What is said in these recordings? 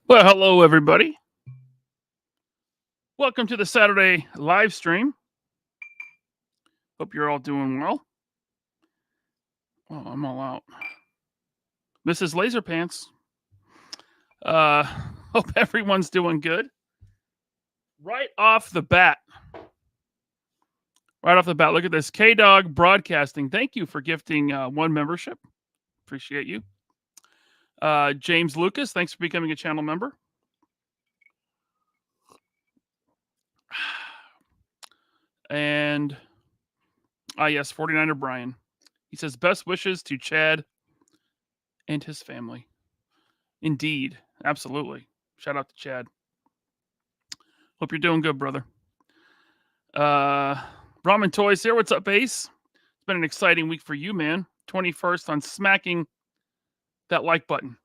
Well, hello, everybody. Welcome to the Saturday live stream. Hope you're all doing well. Oh, I'm all out. This is LaserPants. Uh, hope everyone's doing good. Right off the bat, look at this. K-Dog Broadcasting. Thank you for gifting one membership. Appreciate you. James Lucas, thanks for becoming a channel member. And, yes, 49er Brian. He says, best wishes to Chad and his family. Indeed. Absolutely. Shout out to Chad. Hope you're doing good, brother. Ramen Toys here. What's up, Ace? It's been an exciting week for you, man. 21st on smacking that like button.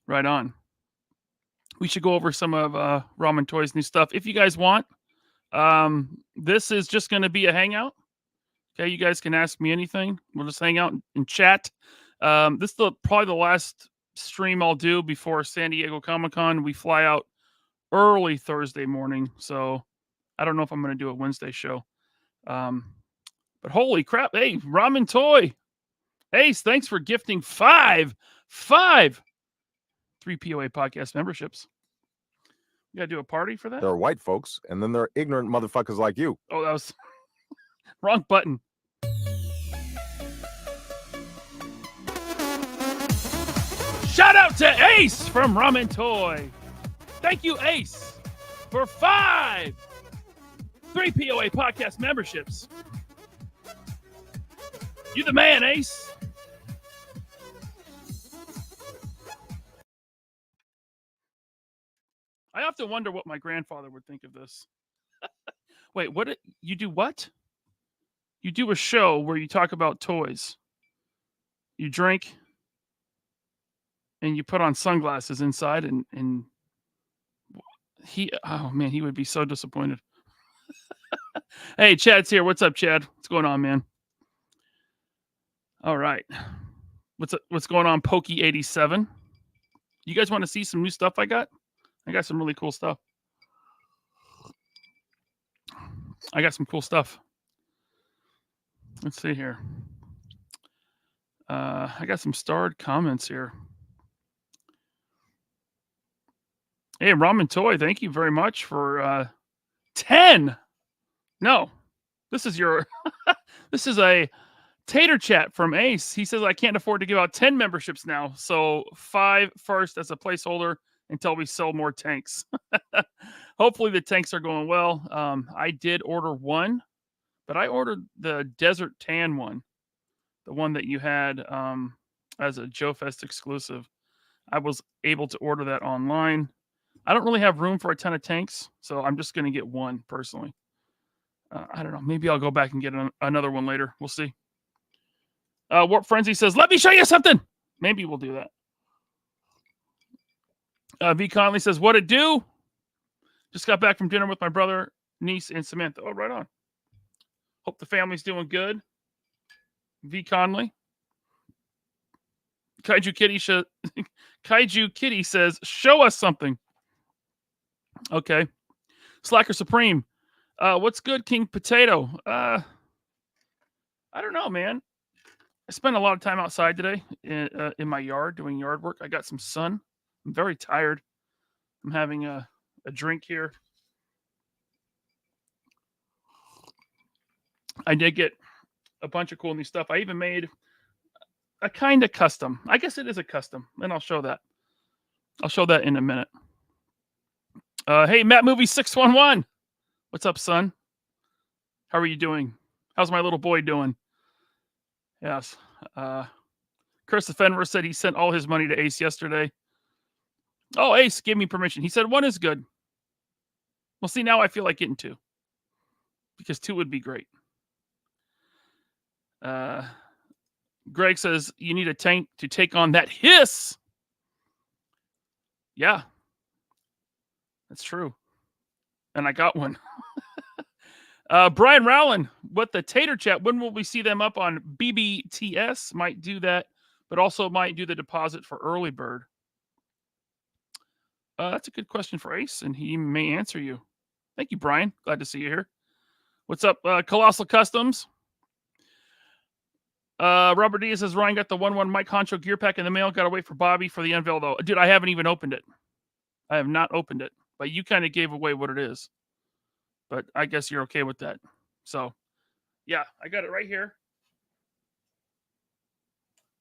Right on. We should go over some of Ramen Toys' new stuff. If you guys want, this is just going to be a hangout. Okay, you guys can ask me anything. We'll just hang out and chat. This is probably the last stream I'll do before San Diego Comic-Con. We fly out early Thursday morning, so I don't know if I'm going to do a Wednesday show. But holy crap. Hey, Ramen Toy. Ace, thanks for gifting five 3POA podcast memberships. You got to do a party for that? There are white folks, and then there are ignorant motherfuckers like you. Oh, that was wrong button. Shout out to Ace from Ramen Toy. Thank you, Ace, for 5 3POA podcast memberships. You the man, Ace. I often wonder what my grandfather would think of this. Wait, you do what? You do a show where you talk about toys. You drink and you put on sunglasses inside and he would be so disappointed. Hey, Chad's here. What's up, Chad? What's going on, man? All right. What's going on, Pokey87? You guys want to see some new stuff I got? I got some really cool stuff. I got some cool stuff. Let's see here. I got some starred comments here. Hey, Ramen Toy, thank you very much for 10. No, this is this is a tater chat from Ace. He says I can't afford to give out 10 memberships now, so 5 first as a placeholder until we sell more tanks. Hopefully the tanks are going well. I did order one, but I ordered the Desert Tan one, the one that you had as a Joe Fest exclusive. I was able to order that online. I don't really have room for a ton of tanks, so I'm just going to get one personally. I don't know. Maybe I'll go back and get another one later. We'll see. Warp Frenzy says, let me show you something. Maybe we'll do that. V. Conley says, what it do? Just got back from dinner with my brother, niece, and Samantha. Oh, right on. Hope the family's doing good. V. Conley. Kaiju Kitty says, show us something. Okay. Slacker Supreme. What's good, King Potato? I don't know, man. I spent a lot of time outside today in my yard doing yard work. I got some sun. I'm very tired. I'm having a drink here. I did get a bunch of cool new stuff. I even made a kind of custom. I guess it is a custom, and I'll show that. I'll show that in a minute. Hey, Matt Movie 611. What's up, son? How are you doing? How's my little boy doing? Yes. Chris the Fenrir said he sent all his money to Ace yesterday. Oh, Ace gave me permission. He said 1 is good. Well, see, now I feel like getting 2. Because 2 would be great. Greg says you need a tank to take on that hiss. Yeah. That's true. And I got one. Brian Rowland, what the Tater Chat? When will we see them up on BBTS? Might do that but also might do the deposit for early bird. That's a good question for Ace, and he may answer you. Thank you, Brian. Glad to see you here. What's up, Colossal Customs? Robert Diaz says, Ryan got the 1-1 Mike Honcho gear pack in the mail. Got to wait for Bobby for the unveil, though. Dude, I haven't even opened it. I have not opened it. But you kind of gave away what it is. But I guess you're okay with that. So, yeah, I got it right here.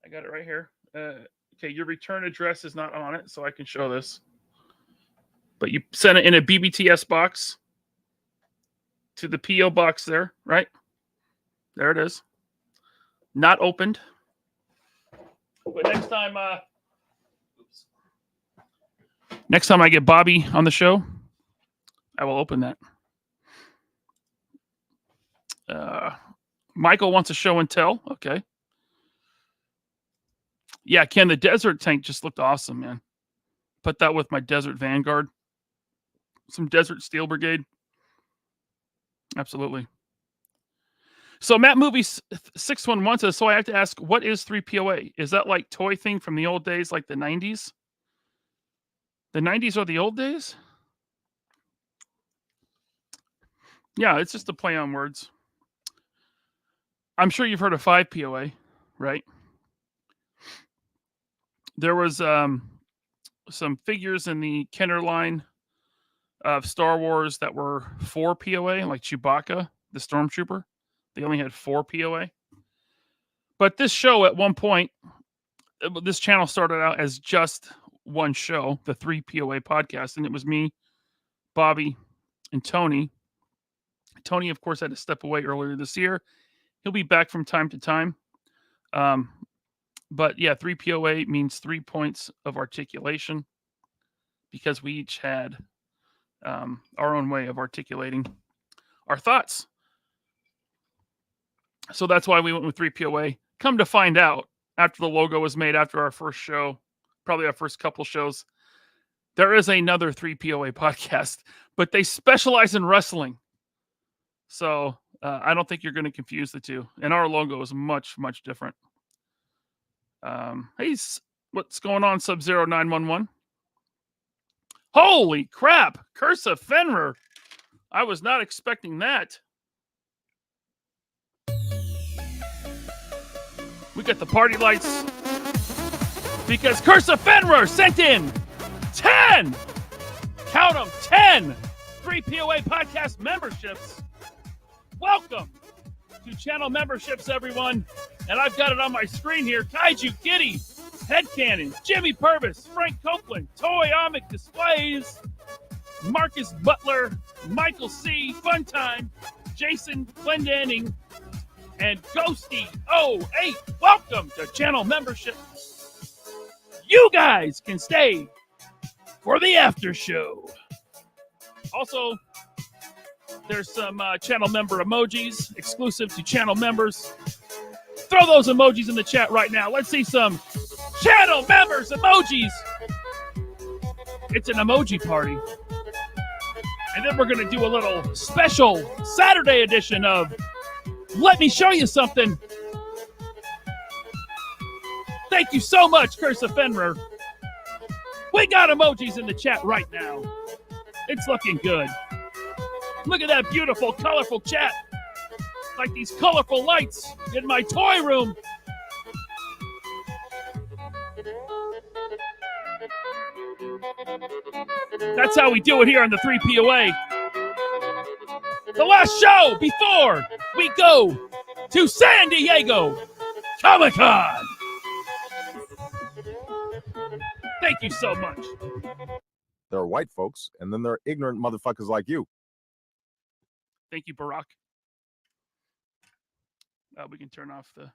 Okay, your return address is not on it, so I can show this. But you sent it in a BBTS box to the P.O. box there, right? There it is. Not opened. But next time I get Bobby on the show, I will open that. Michael wants a show and tell. Okay. Yeah, Ken, the desert tank just looked awesome, man. Put that with my Desert Vanguard. Some Desert Steel Brigade. Absolutely. So Matt Movie 611 says, so I have to ask, what is 3POA? Is that like toy thing from the old days, like the 90s? The 90s are the old days? Yeah, it's just a play on words. I'm sure you've heard of 5POA, right? There was some figures in the Kenner line of Star Wars that were 4POA, like Chewbacca, the Stormtrooper. They only had 4POA. But this show, at one point, this channel started out as just one show, the 3POA podcast, and it was me, Bobby, and Tony. Tony, of course, had to step away earlier this year. He'll be back from time to time. But yeah, 3POA means 3 points of articulation, because we each had our own way of articulating our thoughts. So that's why we went with 3POA. Come to find out, after the logo was made, after our first show, probably our first couple shows, there is another 3POA podcast, but they specialize in wrestling. So I don't think you're going to confuse the two. And our logo is much, much different. Hey, what's going on, Sub-Zero 911? Holy crap! Curse of Fenrir. I was not expecting that. We got the party lights because Curse of Fenrir sent in 10, count them, 10 3POA podcast memberships. Welcome to channel memberships, everyone. And I've got it on my screen here. Kaiju Kitty, Headcanon, Jimmy Purvis, Frank Copeland, Toy Omic Displays, Marcus Butler, Michael C, Funtime, Jason Clendenning, and Ghosty 08. Welcome to channel membership. You guys can stay for the after show. Also, there's some channel member emojis exclusive to channel members. Throw those emojis in the chat right now. Let's see some channel members emojis. It's an emoji party. And then we're going to do a little special Saturday edition of Let Me Show You Something. Thank you so much, Curse of Fenrir. We got emojis in the chat right now. It's looking good. Look at that beautiful, colorful chat. Like these colorful lights in my toy room. That's how we do it here on the 3POA. The last show before we go to San Diego Comic-Con. Thank you so much. There are white folks, and then there are ignorant motherfuckers like you. Thank you, Barack. We can turn off the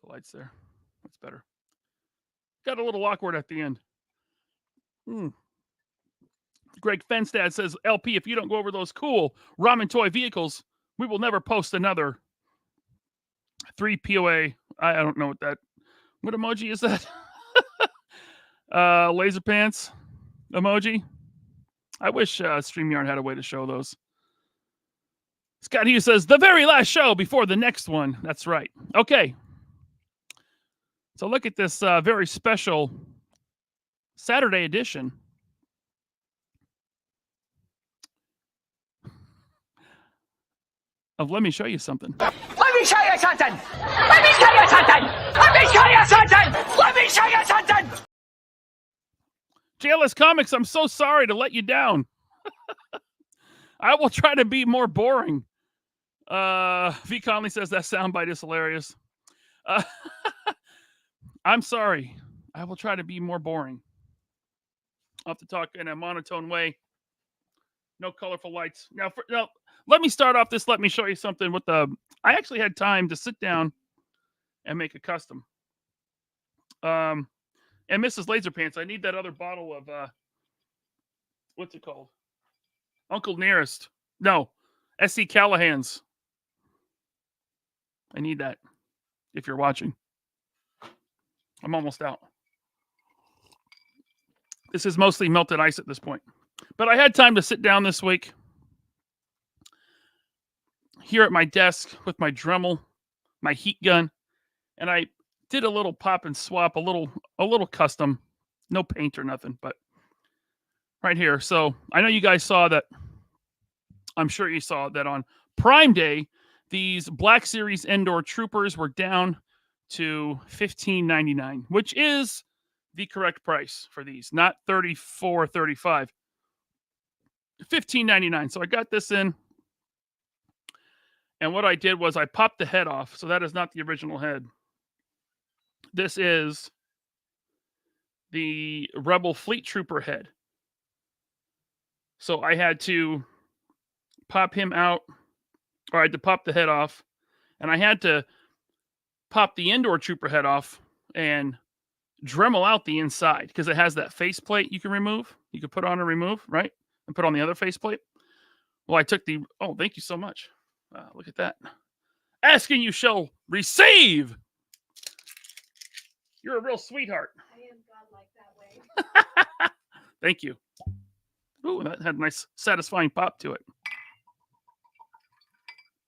lights there. That's better. Got a little awkward at the end. Greg Fenstad says, LP, if you don't go over those cool Ramen Toy vehicles, we will never post another 3POA. I don't know what emoji is that? LaserPants emoji. I wish StreamYard had a way to show those. Scott Hughes says, the very last show before the next one. That's right. Okay. So look at this very special Saturday edition of Let Me Show You Something. Let me show you something! Let me show you something! Let me show you something! Let me show you something! JLS Comics, I'm so sorry to let you down. I will try to be more boring. V. Conley says that soundbite is hilarious. I'm sorry. I will try to be more boring. I'll have to talk in a monotone way. No colorful lights. Now, let me start off this. Let me show you something with the. I actually had time to sit down and make a custom. And Mrs. LaserPants, I need that other bottle of what's it called? Uncle Nearest. No, SC Callahan's. I need that if you're watching. I'm almost out. This is mostly melted ice at this point. But I had time to sit down this week here at my desk with my Dremel, my heat gun, and I did a little pop and swap, a little custom, no paint or nothing, but right here. So I know you guys saw that. I'm sure you saw that on Prime Day, these Black Series Endor Troopers were down to $15.99, which is the correct price for these, not $34.35. $15.99. So I got this in, and what I did was I popped the head off. So that is not the original head. This is the Rebel Fleet Trooper head. So I had to pop him out, or I had to pop the head off, and I had to pop the Endor Trooper head off and Dremel out the inside because it has that faceplate you can remove. You can put on and remove, right? And put on the other faceplate. Well, I took the. Oh, thank you so much. Look at that. Asking you shall receive. You're a real sweetheart. I am godlike that way. Thank you. Ooh, that had a nice, satisfying pop to it.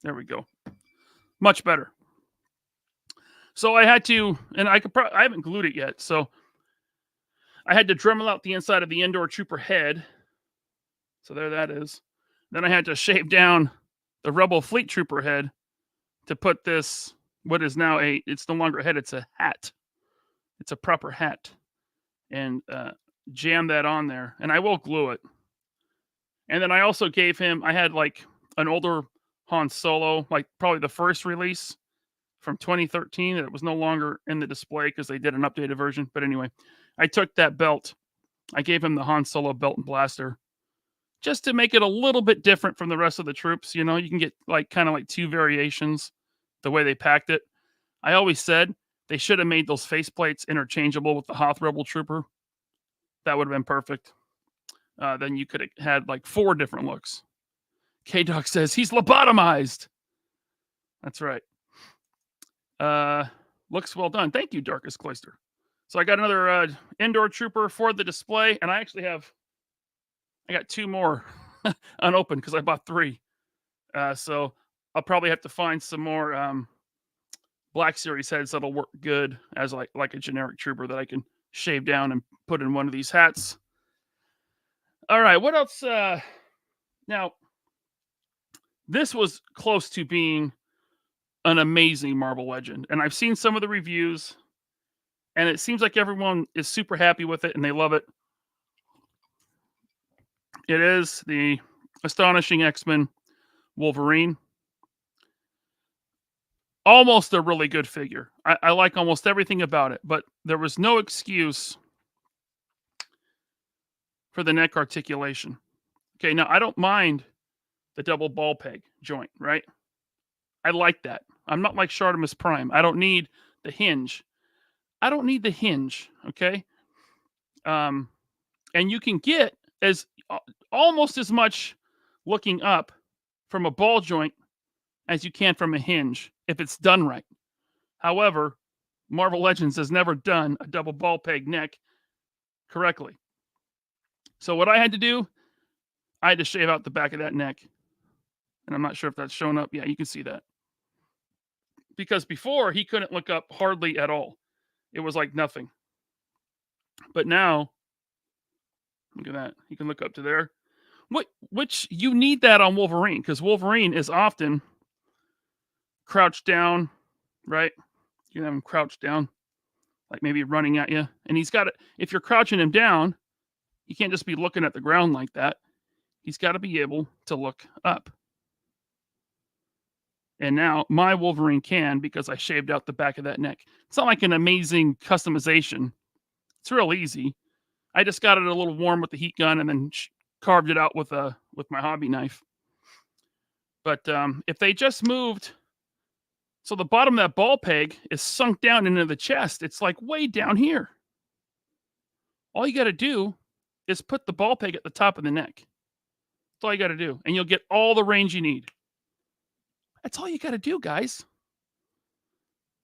There we go. Much better. So I had to, and I haven't glued it yet, so I had to Dremel out the inside of the Endor Trooper head. So there that is. Then I had to shave down the Rebel Fleet Trooper head to put this, what is now it's no longer a head, it's a hat. It's a proper hat. And jam that on there. And I will glue it. And then I also gave him, I had like an older Han Solo, like probably the first release from 2013 that was no longer in the display because they did an updated version. But anyway, I took that belt. I gave him the Han Solo belt and blaster just to make it a little bit different from the rest of the troops. You know, you can get like kind of like two variations the way they packed it. I always said they should have made those faceplates interchangeable with the Hoth Rebel Trooper. That would have been perfect. Then you could have had like 4 different looks. K-Doc says he's lobotomized. That's right. Looks well done. Thank you, Darkest Cloister. So I got another Endor Trooper for the display, and I got 2 more unopened because I bought 3. So I'll probably have to find some more Black Series heads that'll work good as like a generic trooper that I can shave down and put in one of these hats. All right, what else? Now, this was close to being an amazing Marvel Legend, and I've seen some of the reviews, and it seems like everyone is super happy with it and they love it. It is the Astonishing X-Men Wolverine. Almost a really good figure. I like almost everything about it, but there was no excuse for the neck articulation. Okay, now I don't mind the double ball peg joint, right? I like that. I'm not like Shartimus Prime. I don't need the hinge. Okay? And you can get almost as much looking up from a ball joint as you can from a hinge if it's done right. However, Marvel Legends has never done a double ball peg neck correctly. So what I had to do, I had to shave out the back of that neck. And I'm not sure if that's shown up. Yeah, you can see that. Because before, he couldn't look up hardly at all. it was like nothing. But now, look at that. You can look up to there. Which you need that on Wolverine, because Wolverine is often crouched down, right? You can have him crouched down, like maybe running at you. And he's got to, if you're crouching him down, he can't just be looking at the ground like that. He's got to be able to look up. And now my Wolverine can, because I shaved out the back of that neck. It's not like an amazing customization. It's real easy. I just got it a little warm with the heat gun and then carved it out with my hobby knife. But if they just moved, so the bottom of that ball peg is sunk down into the chest. It's like way down here. All you got to do is put the ball peg at the top of the neck. That's all you got to do. And you'll get all the range you need. That's all you got to do, guys.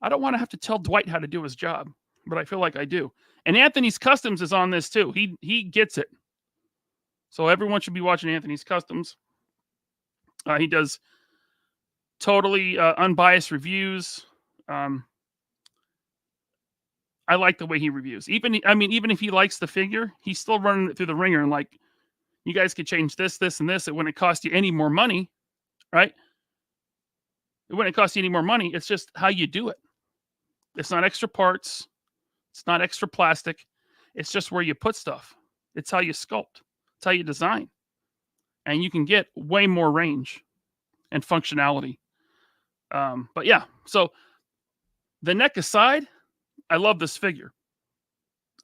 I don't want to have to tell Dwight how to do his job, but I feel like I do. And Anthony's Customs is on this too. He gets it. So everyone should be watching Anthony's Customs. He does totally unbiased reviews. I like the way he reviews. Even if he likes the figure, he's still running it through the ringer and like, you guys could change this, this, and this. It wouldn't cost you any more money, right? It wouldn't cost you any more money. It's just how you do it. It's not extra parts. It's not extra plastic. It's just where you put stuff. It's how you sculpt. It's how you design. And you can get way more range and functionality. But yeah, so the neck aside, I love this figure.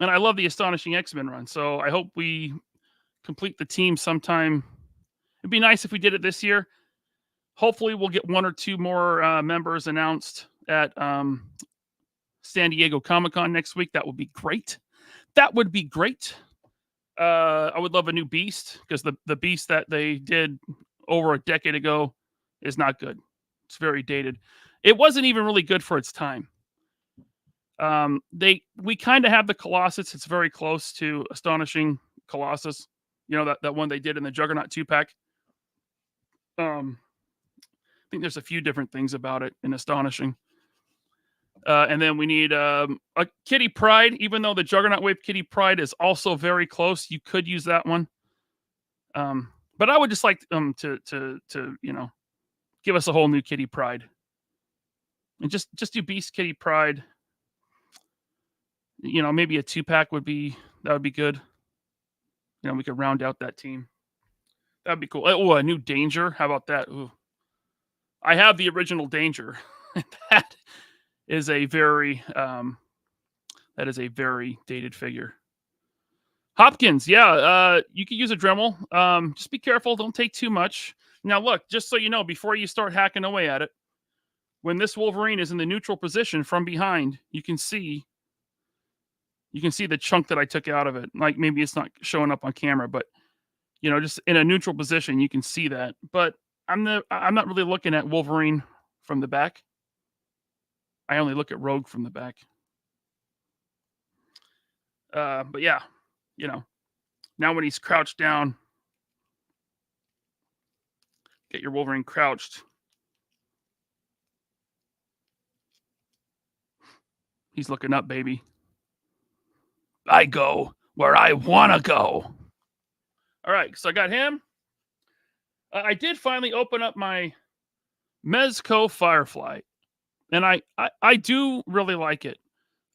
And I love the Astonishing X-Men run. So I hope we complete the team sometime. It'd be nice if we did it this year. Hopefully we'll get one or two more members announced at San Diego Comic-Con next week. That would be great. That would be great. I would love a new Beast, because the Beast that they did over a decade ago is not good. It's very dated. It wasn't even really good for its time. We kind of have the Colossus. It's very close to Astonishing Colossus. You know, that one they did in the Juggernaut 2-pack. I think there's a few different things about it in Astonishing. And then we need a Kitty Pryde, even though the Juggernaut Wave Kitty Pryde is also very close. You could use that one. But I would just like to give us a whole new Kitty Pryde. And just do Beast Kitty Pryde. You know, maybe a 2-pack would be good. You know, we could round out that team. That'd be cool. Oh, a new Danger. How about that? Ooh. I have the original Danger. That is a very dated figure. Hopkins, yeah, you could use a Dremel. Just be careful. Don't take too much. Now, look, just so you know, before you start hacking away at it, when this Wolverine is in the neutral position from behind, you can see the chunk that I took out of it. Like, maybe it's not showing up on camera, but you know, just in a neutral position, you can see that. But I'm not really looking at Wolverine from the back. I only look at Rogue from the back. But yeah, you know, now when he's crouched down, get your Wolverine crouched. He's looking up, baby. I go where I want to go. All right, so I got him. I did finally open up my Mezco Firefly, and I do really like it.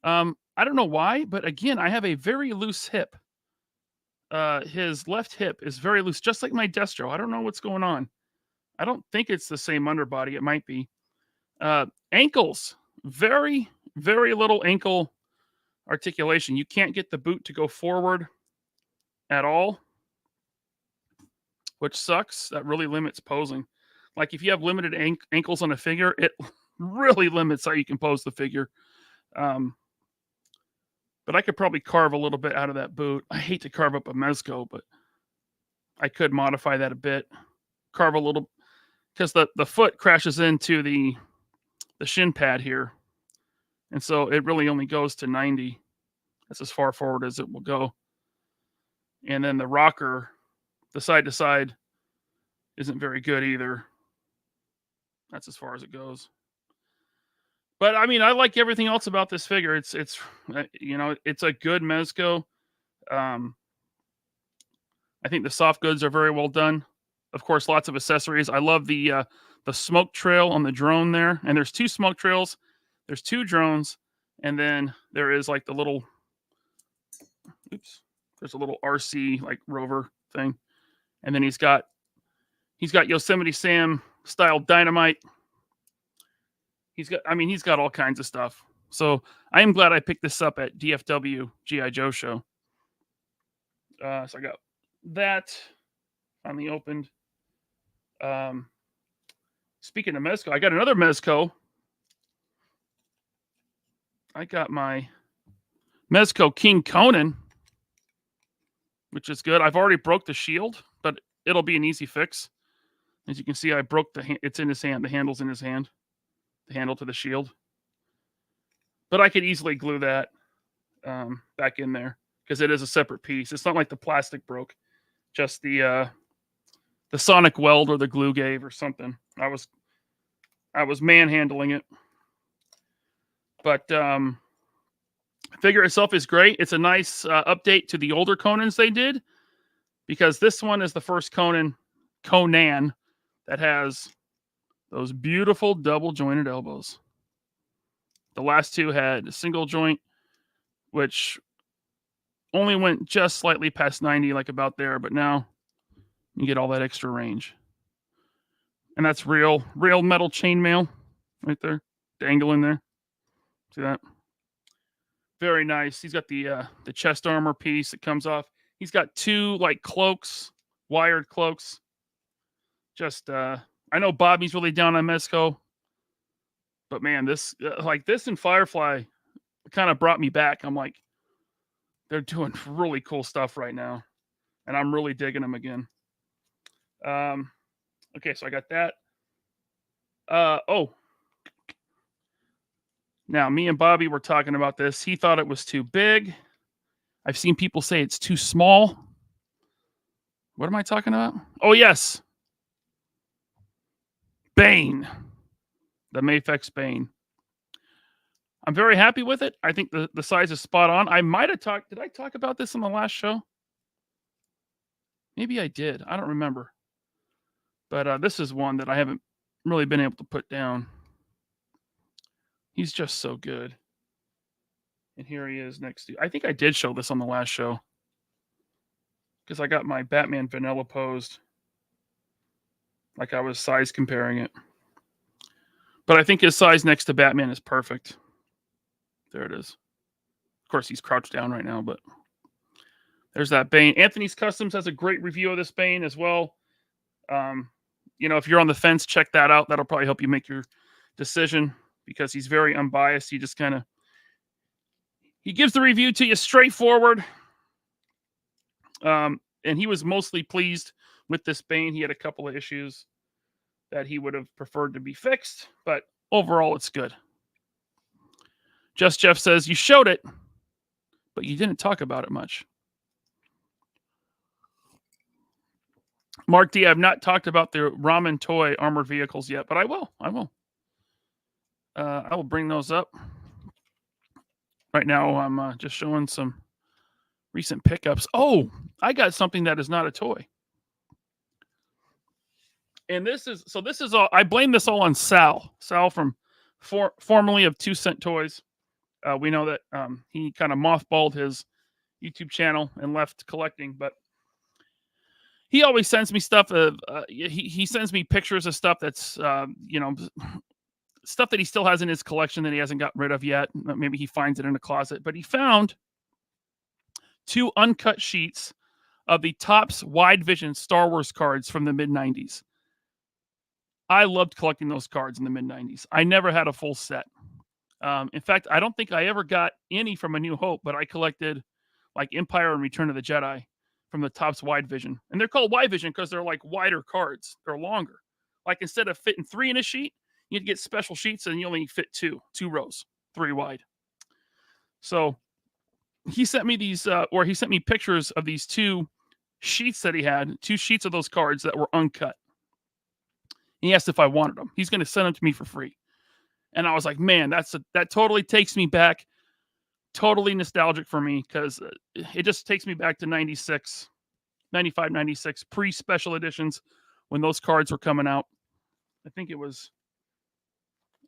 I don't know why, but again, I have a very loose hip. His left hip is very loose, just like my Destro. I don't know what's going on. I don't think it's the same underbody. It might be. Ankles, very, very little ankle articulation. You can't get the boot to go forward at all, which sucks. That really limits posing. Like, if you have limited ankles on a figure, it really limits how you can pose the figure. But I could probably carve a little bit out of that boot. I hate to carve up a Mezco, but I could modify that a bit. Carve a little, because the foot crashes into the shin pad here. And so it really only goes to 90. That's as far forward as it will go. And then the rocker, the side to side, isn't very good either. That's as far as it goes. But I mean, I like everything else about this figure. It's you know, it's a good Mezco. I think the soft goods are very well done. Of course, lots of accessories. I love the smoke trail on the drone there. And there's 2 smoke trails. There's 2 drones, and then there is like the little there's a little RC like rover thing. And then he's got Yosemite Sam style dynamite. He's got all kinds of stuff. So I am glad I picked this up at DFW GI Joe show. So I got that finally opened. Speaking of Mezco, I got another Mezco. I got my Mezco King Conan, which is good. I've already broke the shield, but it'll be an easy fix. As you can see, I broke it's in his hand. The handle's in his hand. The handle to the shield. But I could easily glue that back in there because it is a separate piece. It's not like the plastic broke. Just the sonic weld or the glue gave or something. I was manhandling it. But figure itself is great. It's a nice update to the older Conans they did, because this one is the first Conan that has those beautiful double jointed elbows. The last 2 had a single joint, which only went just slightly past 90, like about there, but now you get all that extra range. And that's real metal chainmail right there, dangling there. See that? Very nice. He's got the chest armor piece that comes off. He's got 2 like cloaks, wired cloaks. Just I know Bobby's really down on Mezco, but man, this this and Firefly kind of brought me back. I'm like, they're doing really cool stuff right now, and I'm really digging them again. Okay, so I got that. Now, me and Bobby were talking about this. He thought it was too big. I've seen people say it's too small. What am I talking about? Oh, yes. Bane. The Mafex Bane. I'm very happy with it. I think the size is spot on. I might have talked... Did I talk about this on the last show? Maybe I did. I don't remember. But this is one that I haven't really been able to put down. He's just so good. And here he is next to... I think I did show this on the last show, because I got my Batman vanilla posed. Like I was size comparing it. But I think his size next to Batman is perfect. There it is. Of course, he's crouched down right now, but there's that Bane. Anthony's Customs has a great review of this Bane as well. You know, if you're on the fence, check that out. That'll probably help you make your decision, because he's very unbiased. He just kind of... He gives the review to you straightforward. And he was mostly pleased with this Bane. He had a couple of issues that he would have preferred to be fixed, but overall it's good. Just Jeff says, you showed it, but you didn't talk about it much. Mark D, I've not talked about the Ramen Toy armored vehicles yet, but I will. I will bring those up. Right now, I'm just showing some recent pickups. Oh, I got something that is not a toy. And this is all, I blame this all on Sal. Sal from formerly of 2 Cent Toys. We know that he kind of mothballed his YouTube channel and left collecting, but he always sends me stuff. He sends me pictures of stuff that's, you know, stuff that he still has in his collection that he hasn't gotten rid of yet. Maybe he finds it in a closet, but he found 2 uncut sheets of the Topps Wide Vision Star Wars cards from the mid-90s. I loved collecting those cards in the mid-90s. I never had a full set. In fact, I don't think I ever got any from A New Hope, but I collected like Empire and Return of the Jedi from the Topps Wide Vision. And they're called Wide Vision because they're like wider cards. They're longer. Like instead of fitting 3 in a sheet, you'd get special sheets and you only fit 2 rows, 3 wide. So he sent me these, or he sent me pictures of these 2 sheets that he had, 2 sheets of those cards that were uncut. He asked if I wanted them. He's going to send them to me for free. And I was like, man, that totally takes me back. Totally nostalgic for me because it just takes me back to 96, 95, 96, pre-special editions when those cards were coming out. I think it was,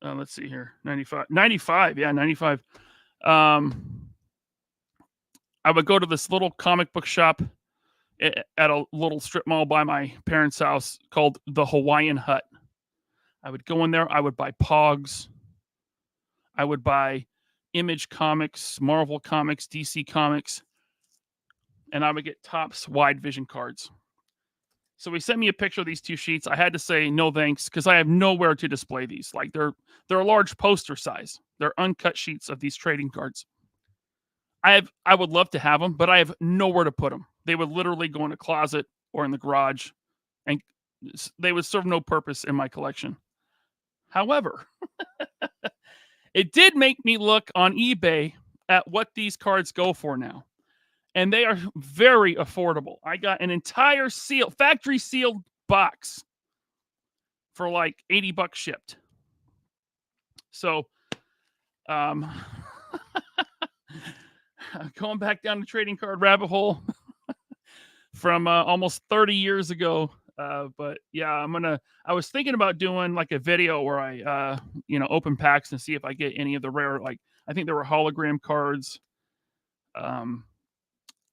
let's see here, 95, yeah, 95. I would go to this little comic book shop at a little strip mall by my parents' house called the Hawaiian Hut. I would go in there. I would buy Pogs. I would buy Image Comics, Marvel Comics, DC Comics, and I would get Topps wide vision cards. So he sent me a picture of these two sheets. I had to say no thanks because I have nowhere to display these. Like they're a large poster size. They're uncut sheets of these trading cards. I would love to have them, but I have nowhere to put them. They would literally go in a closet or in the garage, and they would serve no purpose in my collection. However, it did make me look on eBay at what these cards go for now. And they are very affordable. I got an entire factory sealed box for like $80 shipped. So, going back down the trading card rabbit hole from almost 30 years ago. But yeah, I was thinking about doing like a video where I, open packs and see if I get any of the rare, like, I think there were hologram cards, and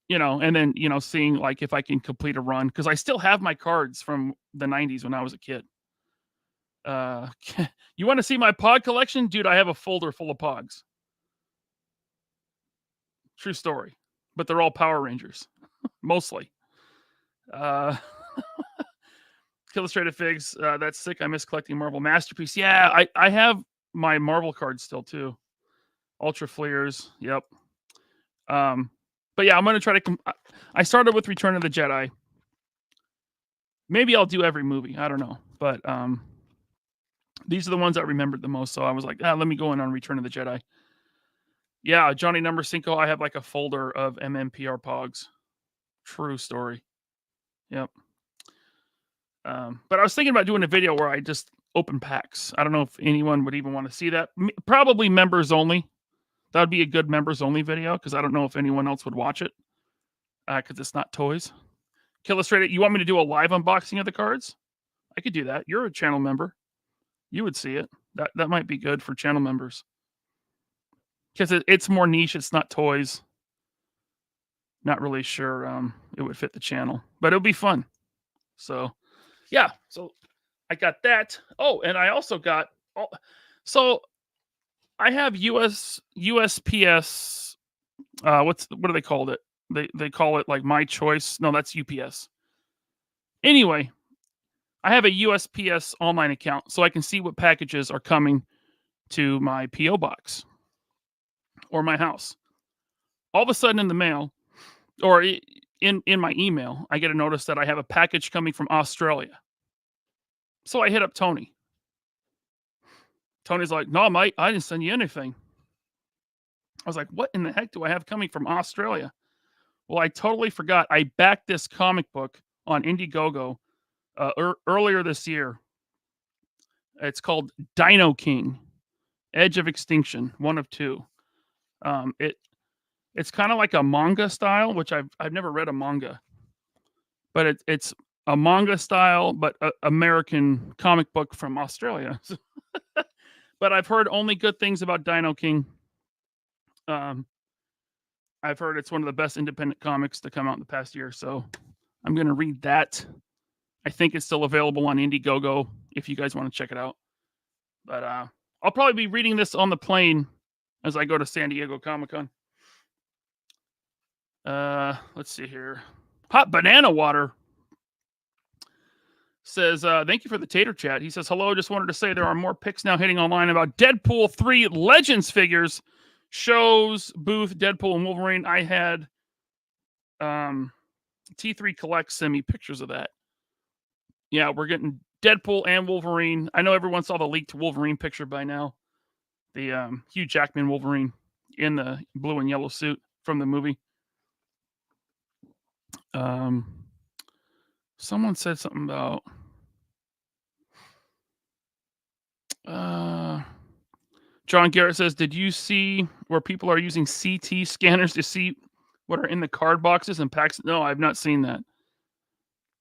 then, seeing like if I can complete a run. Cause I still have my cards from the 90s when I was a kid. You want to see my Pog collection? Dude, I have a folder full of Pogs. True story. But they're all Power Rangers. Mostly. Illustrated Figs, that's sick. I miss collecting Marvel Masterpiece. Yeah, I have my Marvel cards still too. Ultra Fleers, yep. But yeah, I'm gonna try to. I started with Return of the Jedi. Maybe I'll do every movie. I don't know, but these are the ones I remembered the most. So I was like, let me go in on Return of the Jedi. Yeah, Johnny Number 5. I have like a folder of MMPR Pogs. True story. Yep. But I was thinking about doing a video where I just open packs. I don't know if anyone would even want to see that. Probably members only. That would be a good members only video because I don't know if anyone else would watch it because it's not toys. Illustrated, you want me to do a live unboxing of the cards? I could do that. You're a channel member. You would see it. That might be good for channel members because it's more niche. It's not toys. Not really sure it would fit the channel, but it'll be fun. So, yeah. So I got that. Oh, and I also got. So I have USPS. What do they call it? They call it like My Choice. No, that's UPS. Anyway, I have a USPS online account so I can see what packages are coming to my PO box or my house. All of a sudden in the mail or in my email, I get a notice that I have a package coming from Australia. So I hit up Tony. Tony's like, "No, mate, I didn't send you anything." I was like, "What in the heck do I have coming from Australia?" Well, I totally forgot. I backed this comic book on Indiegogo earlier this year. It's called Dino King, Edge of Extinction, 1 of 2. It's kind of like a manga style, which I've never read a manga, but it's a manga style, but American comic book from Australia. But I've heard only good things about Dino King. I've heard it's one of the best independent comics to come out in the past year, so I'm going to read that. I think it's still available on Indiegogo if you guys want to check it out. But I'll probably be reading this on the plane as I go to San Diego Comic-Con. Let's see here. Hot Banana Water says, thank you for the tater chat. He says, hello, just wanted to say there are more pics now hitting online about Deadpool 3 Legends figures. Shows, booth, Deadpool, and Wolverine. I had T3 Collect send me pictures of that. Yeah, we're getting Deadpool and Wolverine. I know everyone saw the leaked Wolverine picture by now. The Hugh Jackman Wolverine in the blue and yellow suit from the movie. Someone said something about John Garrett says, did you see where people are using CT scanners to see what are in the card boxes and packs? No, I've not seen that.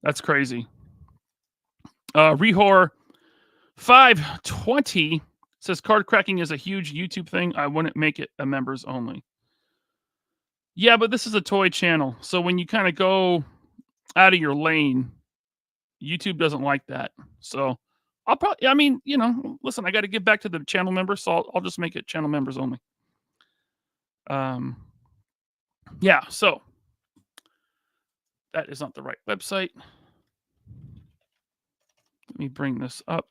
That's crazy. Rehor 520 says card cracking is a huge YouTube thing. I wouldn't make it a members only. Yeah, but this is a toy channel. So when you kind of go out of your lane, YouTube doesn't like that. So I'll probably, I mean, you know, listen, I got to give back to the channel members. So I'll just make it channel members only. Yeah, so that is not the right website. Let me bring this up.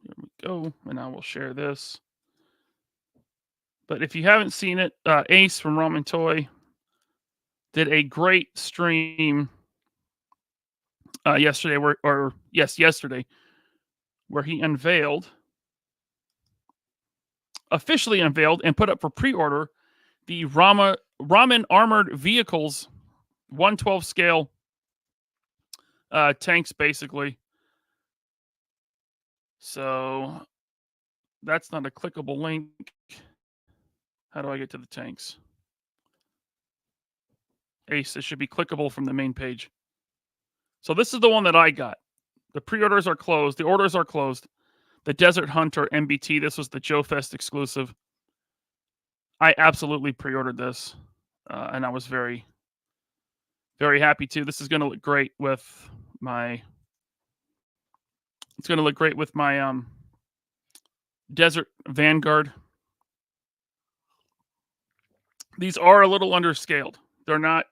Here we go. And I will share this. But if you haven't seen it, Ace from Ramen Toy did a great stream yesterday, yesterday, where he officially unveiled and put up for pre-order the Ramen Armored Vehicles 1/12 scale tanks, basically. So that's not a clickable link. How do I get to the tanks? Ace, it should be clickable from the main page. So this is the one that I got. The pre-orders are closed. The orders are closed. The Desert Hunter MBT. This was the Joe Fest exclusive. I absolutely pre-ordered this, and I was very, very happy too. This is going to look great with my. It's going to look great with my Desert Vanguard. These are a little underscaled. They're not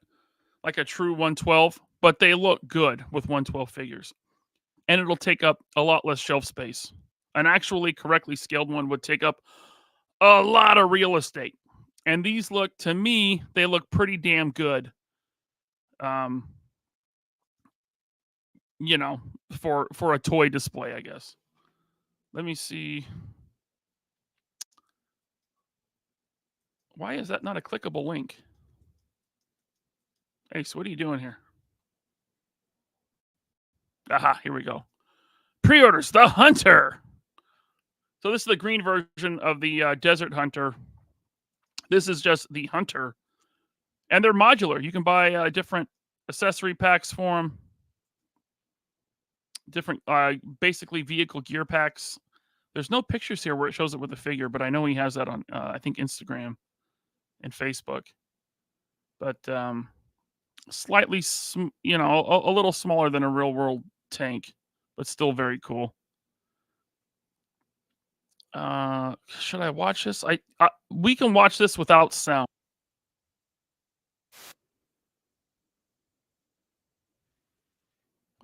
like a true 112, but they look good with 112 figures. And it'll take up a lot less shelf space. An actually correctly scaled one would take up a lot of real estate. And these look, to me, they look pretty damn good. You know, for a toy display, I guess. Let me see. Why is that not a clickable link? Ace, what are you doing here? Aha, here we go. Pre-orders, the Hunter. So this is the green version of the Desert Hunter. This is just the Hunter. And they're modular. You can buy different accessory packs for them. Different, basically vehicle gear packs. There's no pictures here where it shows it with a figure, but I know he has that on, I think, Instagram and Facebook. But slightly, you know, a little smaller than a real world tank, but still very cool. Should I watch this? We can watch this without sound.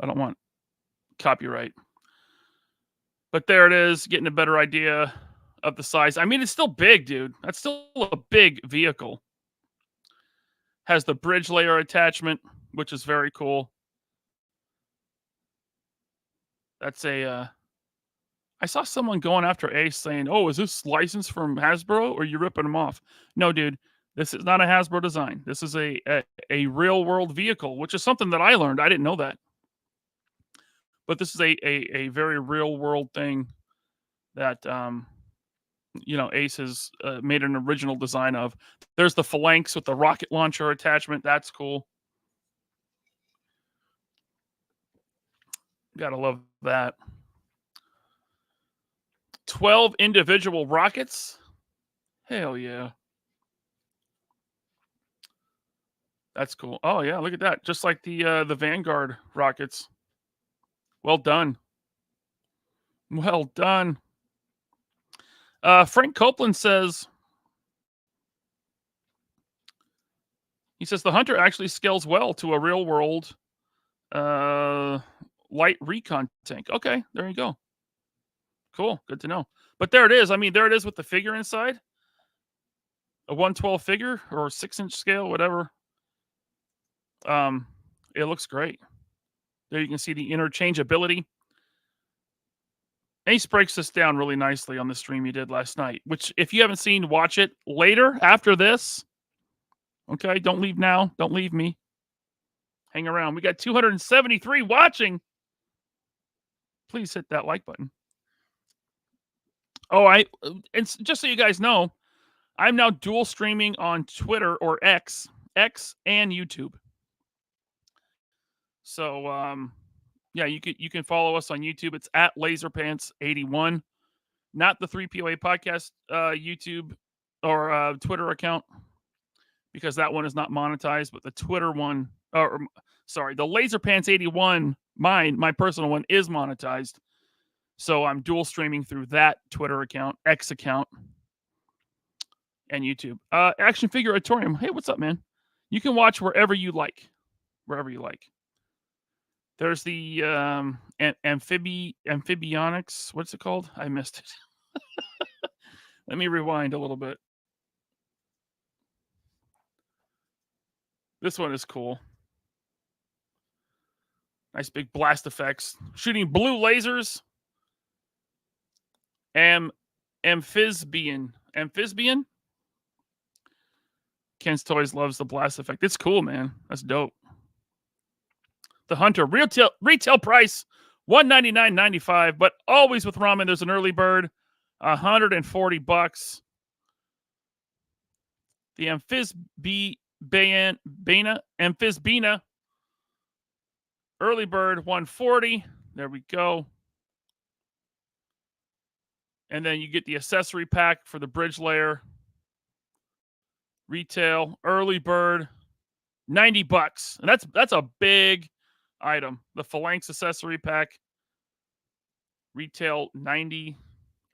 I don't want copyright. But there it is, getting a better idea of the size. I mean, it's still big, dude. That's still a big vehicle. Has the bridge layer attachment, which is very cool. That's a... I saw someone going after Ace saying, oh, is this licensed from Hasbro or are you ripping them off? No, dude. This is not a Hasbro design. This is a real-world vehicle, which is something that I learned. I didn't know that. But this is a very real-world thing that, you know, Ace has made an original design of. There's the phalanx with the rocket launcher attachment. That's cool. Gotta love that. 12 individual rockets? Hell yeah. That's cool. Oh yeah, look at that. Just like the Vanguard rockets. Well done. Well done. Frank Copeland says, he says the Hunter actually scales well to a real world light recon tank. Okay, there you go. Cool. Good to know. But there it is. I mean, there it is with the figure inside. A 112 figure or 6-inch scale, whatever. It looks great. There you can see the interchangeability. Ace breaks this down really nicely on the stream you did last night, which if you haven't seen, watch it later after this. Okay, don't leave now. Don't leave me. Hang around. We got 273 watching. Please hit that like button. Oh, just so you guys know, I'm now dual streaming on Twitter or X and YouTube. So, yeah, you can follow us on YouTube. It's at LaserPants81, not the 3POA podcast YouTube or Twitter account, because that one is not monetized, but the Twitter one, sorry, the LaserPants81, my personal one, is monetized. So I'm dual streaming through that Twitter account, X account, and YouTube. Action Figure Auditorium. Hey, what's up, man? You can watch wherever you like. Wherever you like. There's the amphibionics. What's it called? I missed it. Let me rewind a little bit. This one is cool. Nice big blast effects. Shooting blue lasers. Amphibian. Ken's Toys loves the blast effect. It's cool, man. That's dope. The Hunter, retail price $199.95, but always with Ramen, there's an early bird, $140. The Amphisbina, early bird, $140. There we go. And then you get the accessory pack for the bridge layer. Retail, early bird, $90. And that's a big item. The Phalanx accessory pack. Retail $90.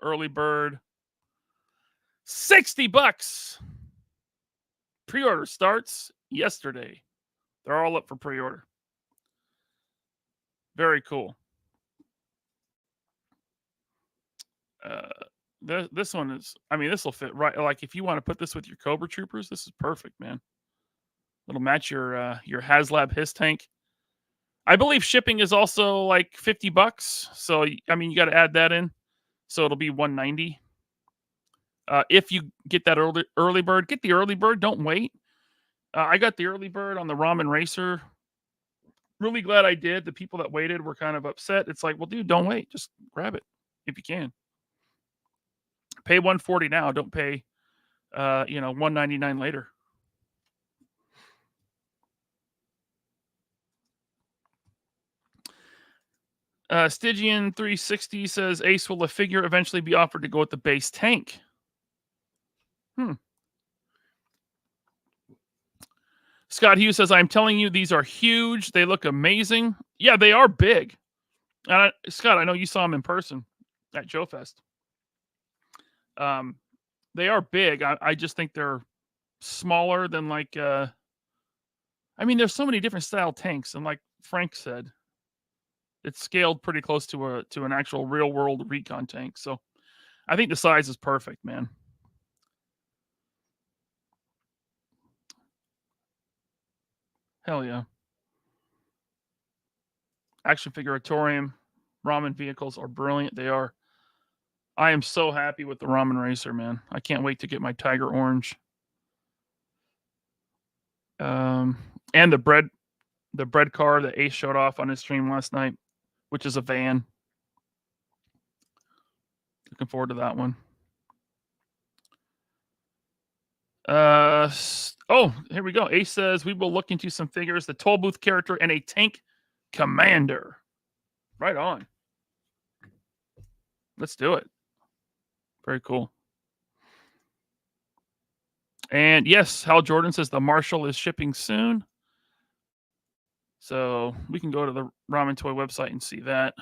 Early bird $60. Pre-order starts yesterday. They're all up for pre-order. Very cool. This one is, this will fit right. Like if you want to put this with your Cobra Troopers, this is perfect, man. It'll match your HasLab Hiss tank. I believe shipping is also like $50. So you got to add that in. So it'll be $190. If you get that early bird, get the early bird. Don't wait. I got the early bird on the Ramen Racer. Really glad I did. The people that waited were kind of upset. It's like, well, dude, don't wait. Just grab it if you can. Pay $140 now. Don't pay, $199 later. Stygian 360 says Ace, will a figure eventually be offered to go with the base tank? Scott Hughes says, I'm telling you, these are huge. They look amazing. Yeah, they are big. Scott, I know you saw them in person at Joe Fest. They are big. I just think they're smaller than there's so many different style tanks. And like Frank said, it's scaled pretty close to an actual real world recon tank. So I think the size is perfect, man. Hell yeah. Action Figure Auditorium. Ramen vehicles are brilliant. They are. I am so happy with the Ramen Racer, man. I can't wait to get my Tiger Orange. And the bread car that Ace showed off on his stream last night, which is a van. Looking forward to that one. Here we go. Ace says we will look into some figures, the toll booth character, and a tank commander. Right on. Let's do it. Very cool. And yes, Hal Jordan says the Marshall is shipping soon. So we can go to the Ramen Toy website and see that.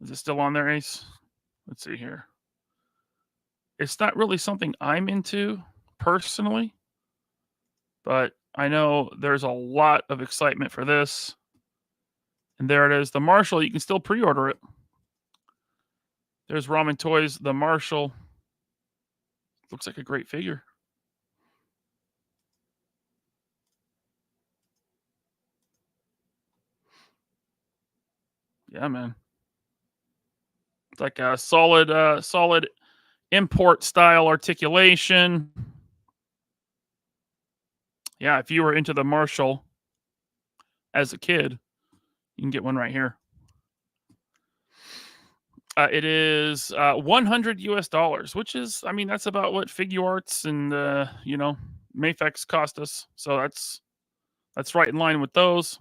Is it still on there, Ace? Let's see here. It's not really something I'm into personally, but I know there's a lot of excitement for this. And there it is. The Marshall, you can still pre-order it. There's Ramen Toys, the Marshall. Looks like a great figure. Yeah, man. It's like a solid import style articulation. Yeah, if you were into the Marshall as a kid, you can get one right here. It is $100 US, which is, I mean, that's about what Figure Arts and Mafex cost us. So that's right in line with those.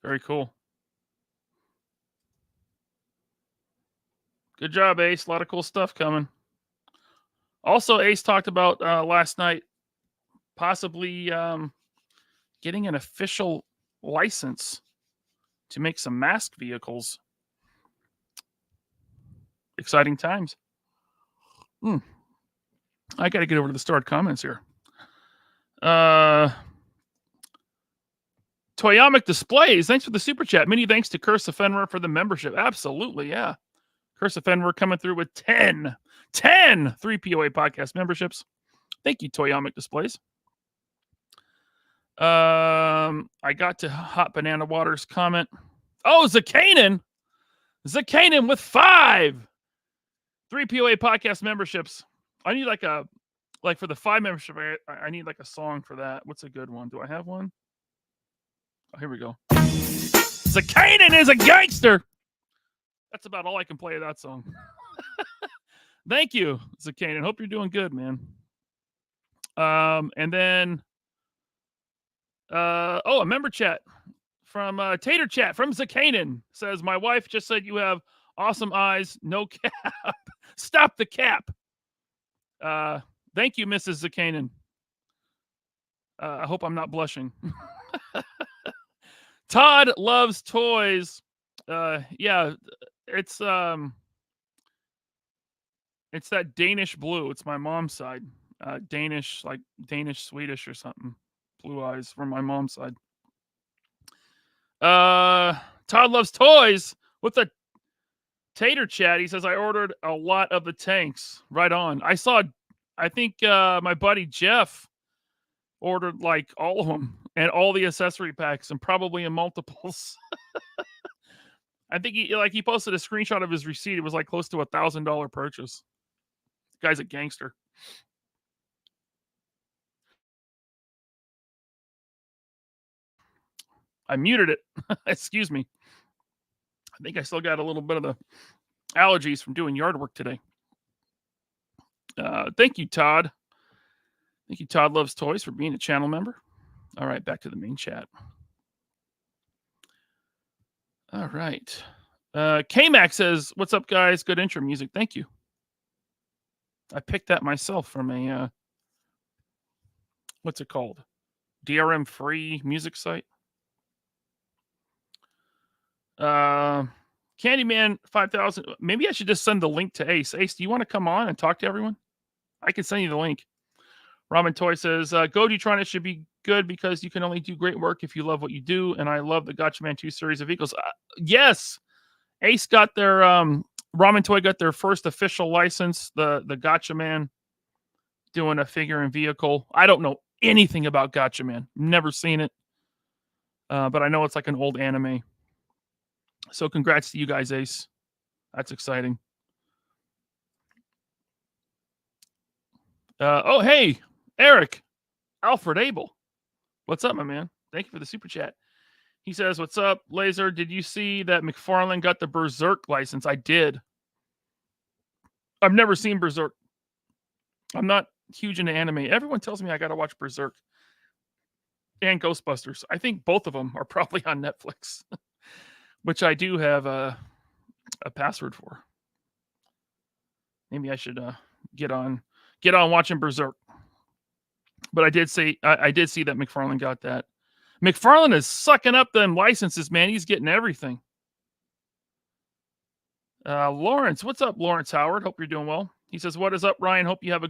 Very cool. Good job, Ace. A lot of cool stuff coming. Also, Ace talked about last night possibly getting an official license to make some mask vehicles. Exciting times. I got to get over to the stored comments here. Toyamic Displays, thanks for the super chat. Many thanks to Curse of Fenrir for the membership. Absolutely, yeah. Curse of Fenrir coming through with 10 3POA podcast memberships. Thank you, Toyamic Displays. I got to Hot Banana Water's comment. Oh, Zakanen with 5 3POA podcast memberships. I need for the 5 membership, I need a song for that. What's a good one? Do I have one? Oh, here we go. Zakanen is a gangster. That's about all I can play of that song. Thank you, Zakanen. Hope you're doing good, man. And then, a member chat from Tater Chat from Zakanen says, my wife just said you have awesome eyes, no cap. Stop the cap. Thank you, Mrs. Zakanen. I hope I'm not blushing. Todd loves toys. Yeah, it's that Danish blue. It's my mom's side. Danish, like Danish Swedish or something. Blue eyes from my mom's side. Todd loves toys with a Tater Chat. He says I ordered a lot of the tanks. Right on. I think my buddy Jeff ordered like all of them and all the accessory packs and probably in multiples. I think he posted a screenshot of his receipt. It was like close to $1,000 purchase. The guy's a gangster. I muted it. Excuse me. I think I still got a little bit of the allergies from doing yard work today. Thank you, Todd. Thank you, Todd Loves Toys, for being a channel member. All right, back to the main chat. All right. K-Mac says, what's up, guys? Good intro music. Thank you. I picked that myself from a, what's it called? DRM free music site. Candyman 5000. Maybe I should just send the link to Ace. Ace, do you want to come on and talk to everyone? I can send you the link. Ramen Toy says, Godutron, it should be good because you can only do great work if you love what you do. And I love the Gotcha Man 2 series of vehicles. Yes. Ace got their, Ramen Toy got their first official license. The Gotcha Man doing a figure and vehicle. I don't know anything about Gotcha Man. Never seen it. But I know it's like an old anime. So congrats to you guys, Ace. That's exciting. Hey, Eric, Alfred Abel. What's up, my man? Thank you for the super chat. He says, what's up, Laser? Did you see that McFarlane got the Berserk license? I did. I've never seen Berserk. I'm not huge into anime. Everyone tells me I got to watch Berserk and Ghostbusters. I think both of them are probably on Netflix, which I do have a password for. Maybe I should get on watching Berserk. But I did see that McFarlane got that. McFarlane is sucking up them licenses, man. He's getting everything. Lawrence, what's up, Lawrence Howard? Hope you're doing well. He says, what is up, Ryan? Hope you have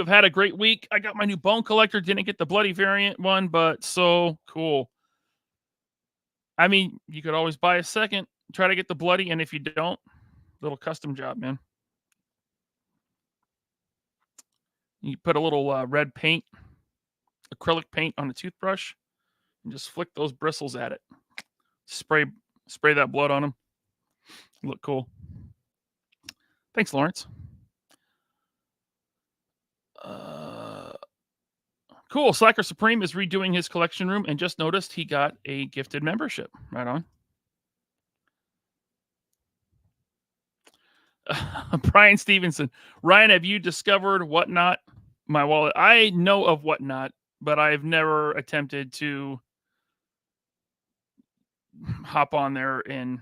had a great week. I got my new bone collector. Didn't get the bloody variant one, but so cool. I mean, you could always buy a second, try to get the bloody, and if you don't, little custom job, man. You put a little red paint, acrylic paint on a toothbrush, and just flick those bristles at it. Spray that blood on them. Look cool. Thanks, Lawrence. Cool. Slacker Supreme is redoing his collection room and just noticed he got a gifted membership. Right on. Brian Stevenson. Ryan, have you discovered Whatnot? My wallet. I know of Whatnot, but I've never attempted to hop on there and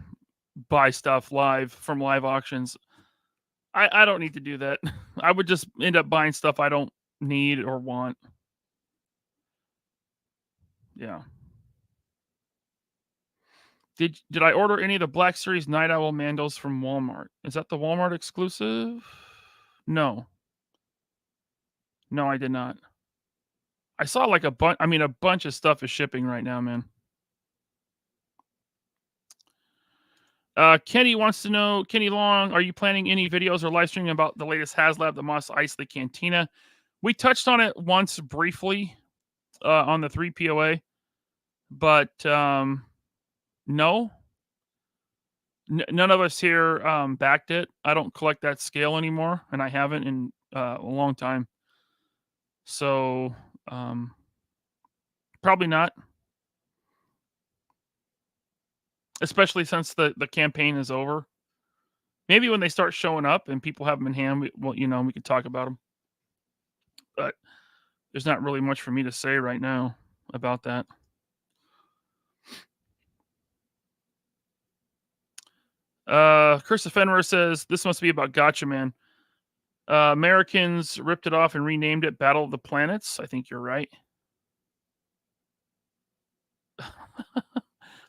buy stuff live from live auctions. I don't need to do that. I would just end up buying stuff I don't need or want. Yeah. Did I order any of the Black Series Night Owl Mandos from Walmart? Is that the Walmart exclusive? No. No, I did not. I saw like a bunch of stuff is shipping right now, man. Kenny wants to know, Kenny Long, are you planning any videos or live streaming about the latest HasLab, the Mos Eisley Cantina? We touched on it once briefly on the 3POA, but no. None of us here backed it. I don't collect that scale anymore, and I haven't in a long time. So probably not. Especially since the campaign is over. Maybe when they start showing up and people have them in hand, we could talk about them. But there's not really much for me to say right now about that. Chris Fenrir says, this must be about Gotcha Man. Americans ripped it off and renamed it Battle of the Planets. I think you're right.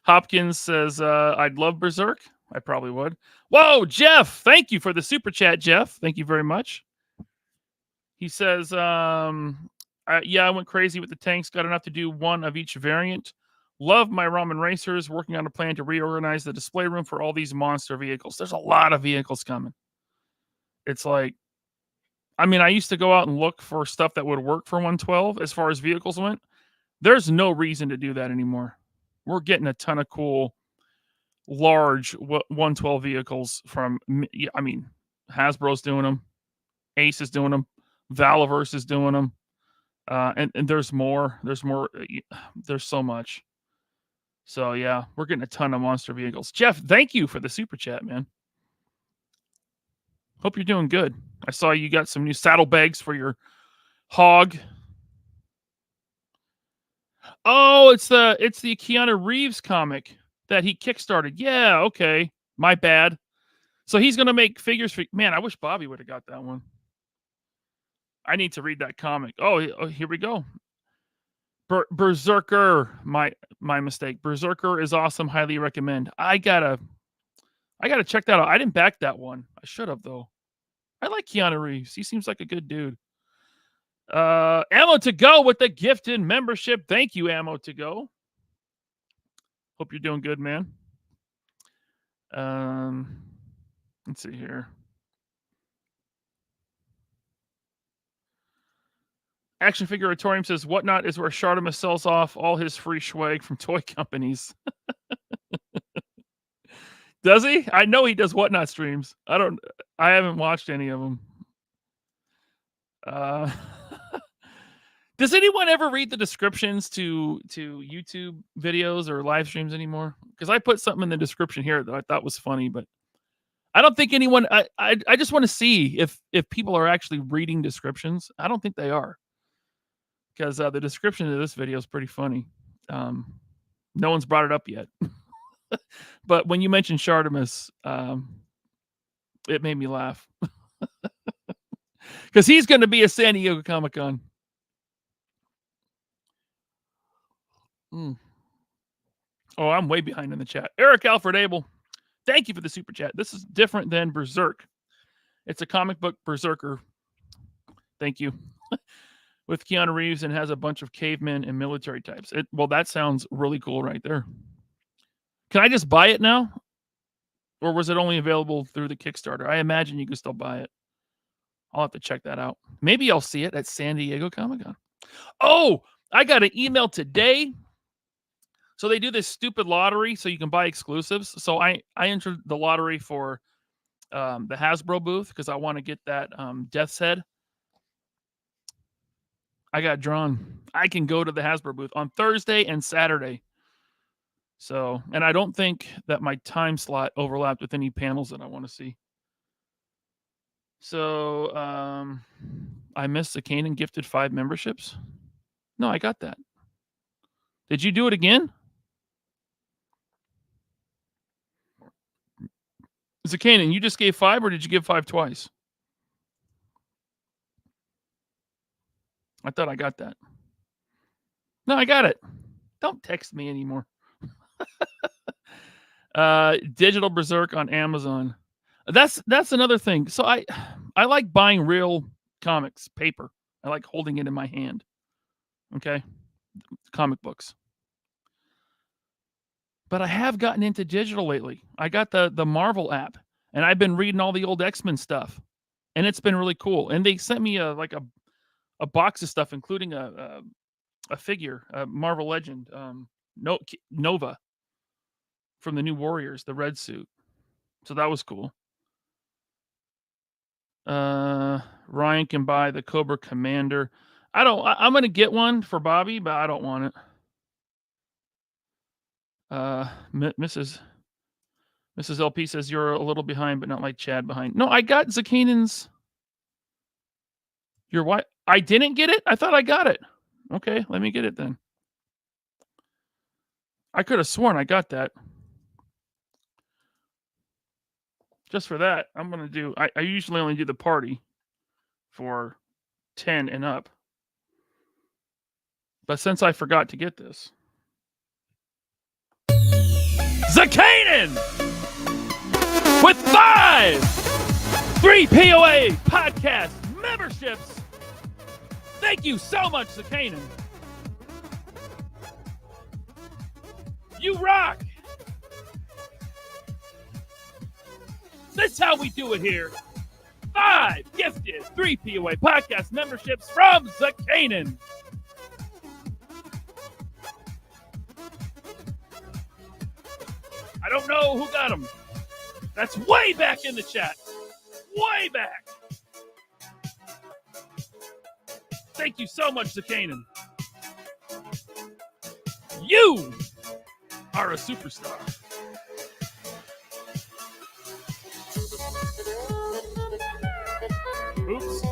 Hopkins says, I'd love Berserk. I probably would. Whoa, Jeff. Thank you for the super chat, Jeff. Thank you very much. He says, yeah, I went crazy with the tanks. Got enough to do one of each variant. Love my Ramen Racers. Working on a plan to reorganize the display room for all these monster vehicles. There's a lot of vehicles coming. It's like, I used to go out and look for stuff that would work for 112 as far as vehicles went. There's no reason to do that anymore. We're getting a ton of cool, large 112 vehicles from, Hasbro's doing them. Ace is doing them. Valiverse is doing them. And there's more. There's more. There's so much. So, yeah, we're getting a ton of monster vehicles. Jeff, thank you for the super chat, man. Hope you're doing good. I saw you got some new saddlebags for your hog. Oh, it's the Keanu Reeves comic that he kickstarted. Yeah, okay. My bad. So he's going to make figures for... Man, I wish Bobby would have got that one. I need to read that comic. Oh, here we go. Berserker. My mistake. Berserker is awesome. Highly recommend. I gotta check that out. I didn't back that one. I should have, though. I like Keanu Reeves. He seems like a good dude. Ammo to go with the gifted membership. Thank you, Ammo to go. Hope you're doing good, man. Let's see here. Action Figuratorium says, Whatnot is where Shartimus sells off all his free swag from toy companies. Does he? I know he does Whatnot streams. I haven't watched any of them. Does anyone ever read the descriptions to YouTube videos or live streams anymore? Because I put something in the description here that I thought was funny, but I don't think anyone. I just want to see if people are actually reading descriptions. I don't think they are, because the description of this video is pretty funny. No one's brought it up yet, but when you mentioned Shartimus, it made me laugh because he's going to be at San Diego Comic-Con. Oh, I'm way behind in the chat. Eric Alfred Abel, thank you for the super chat. This is different than Berserk. It's a comic book Berserker. Thank you. With Keanu Reeves and has a bunch of cavemen and military types. Well, that sounds really cool right there. Can I just buy it now? Or was it only available through the Kickstarter? I imagine you can still buy it. I'll have to check that out. Maybe I'll see it at San Diego Comic-Con. Oh, I got an email today. So they do this stupid lottery so you can buy exclusives. So I entered the lottery for the Hasbro booth because I want to get that Death's Head. I got drawn. I can go to the Hasbro booth on Thursday and Saturday. So, and I don't think that my time slot overlapped with any panels that I want to see. So, I missed the Kanan gifted 5 memberships. No, I got that. Did you do it again? Zakanan, you just gave 5 or did you give 5 twice? I thought I got that. No, I got it. Don't text me anymore. Digital Berserk on Amazon. That's another thing. So I like buying real comics, paper. I like holding it in my hand. Okay? Comic books. But I have gotten into digital lately. I got the Marvel app, and I've been reading all the old X-Men stuff, and it's been really cool. And they sent me a box of stuff, including a figure, a Marvel Legend, Nova from the New Warriors, the red suit. So that was cool. Ryan can buy the Cobra Commander. I'm gonna get one for Bobby, but I don't want it. Mrs. LP says you're a little behind, but not like Chad behind. No, I got Zakanan's. Your wife. I didn't get it? I thought I got it. Okay, let me get it then. I could have sworn I got that. Just for that, I'm going to do... I usually only do the party for 10 and up. But since I forgot to get this... Zakanan! With 5 3 POA podcast memberships! Thank you so much, Zakanan. You rock! That's how we do it here. 5 gifted 3 POA podcast memberships from Zakanan. I don't know who got them. That's way back in the chat. Way back. Thank you so much, Zakanan. You are a superstar. Oops.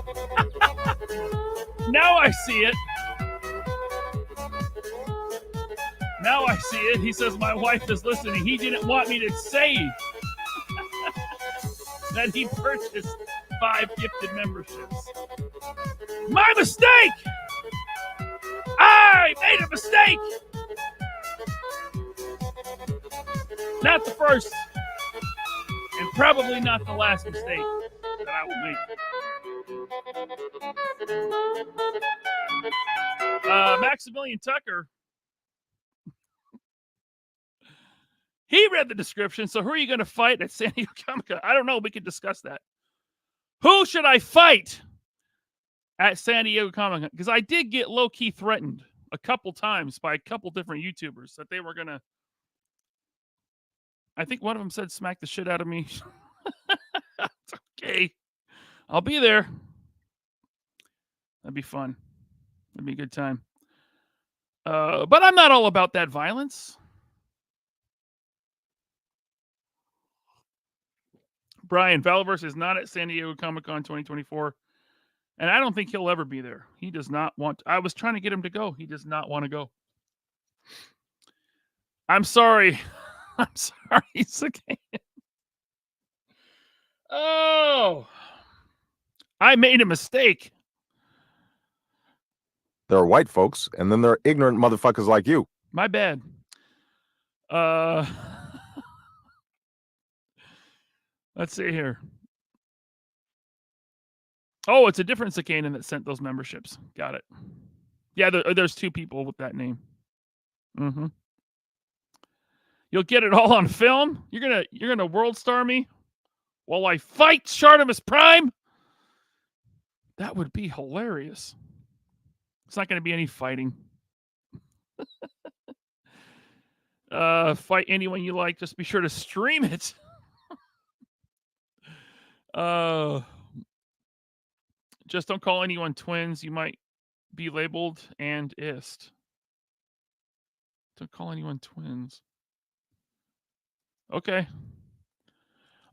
Now I see it. Now I see it. He says my wife is listening. He didn't want me to say that he purchased 5 gifted memberships. My mistake! I made a mistake! Not the first, and probably not the last mistake that I will make. Maximilian Tucker, he read the description. So who are you going to fight at San Diego Comic-Con? I don't know. We could discuss that. Who should I fight at San Diego Comic-Con? Because I did get low-key threatened a couple times by a couple different YouTubers that they were going to... I think one of them said smack the shit out of me. It's okay. I'll be there. That'd be fun. That'd be a good time. But I'm not all about that violence. Brian, Valverse is not at San Diego Comic-Con 2024. And I don't think he'll ever be there. He does not want... I was trying to get him to go. He does not want to go. I'm sorry. I'm sorry. It's okay. Oh. I made a mistake. There are white folks, and then there are ignorant motherfuckers like you. My bad. Let's see here. Oh, it's a different Zakanan that sent those memberships. Got it. Yeah, there's 2 people with that name. Mm-hmm. You'll get it all on film? You're gonna world star me while I fight Shartimus Prime? That would be hilarious. It's not going to be any fighting. Fight anyone you like. Just be sure to stream it. Just don't call anyone twins. You might be labeled and ist. Don't call anyone twins. Okay.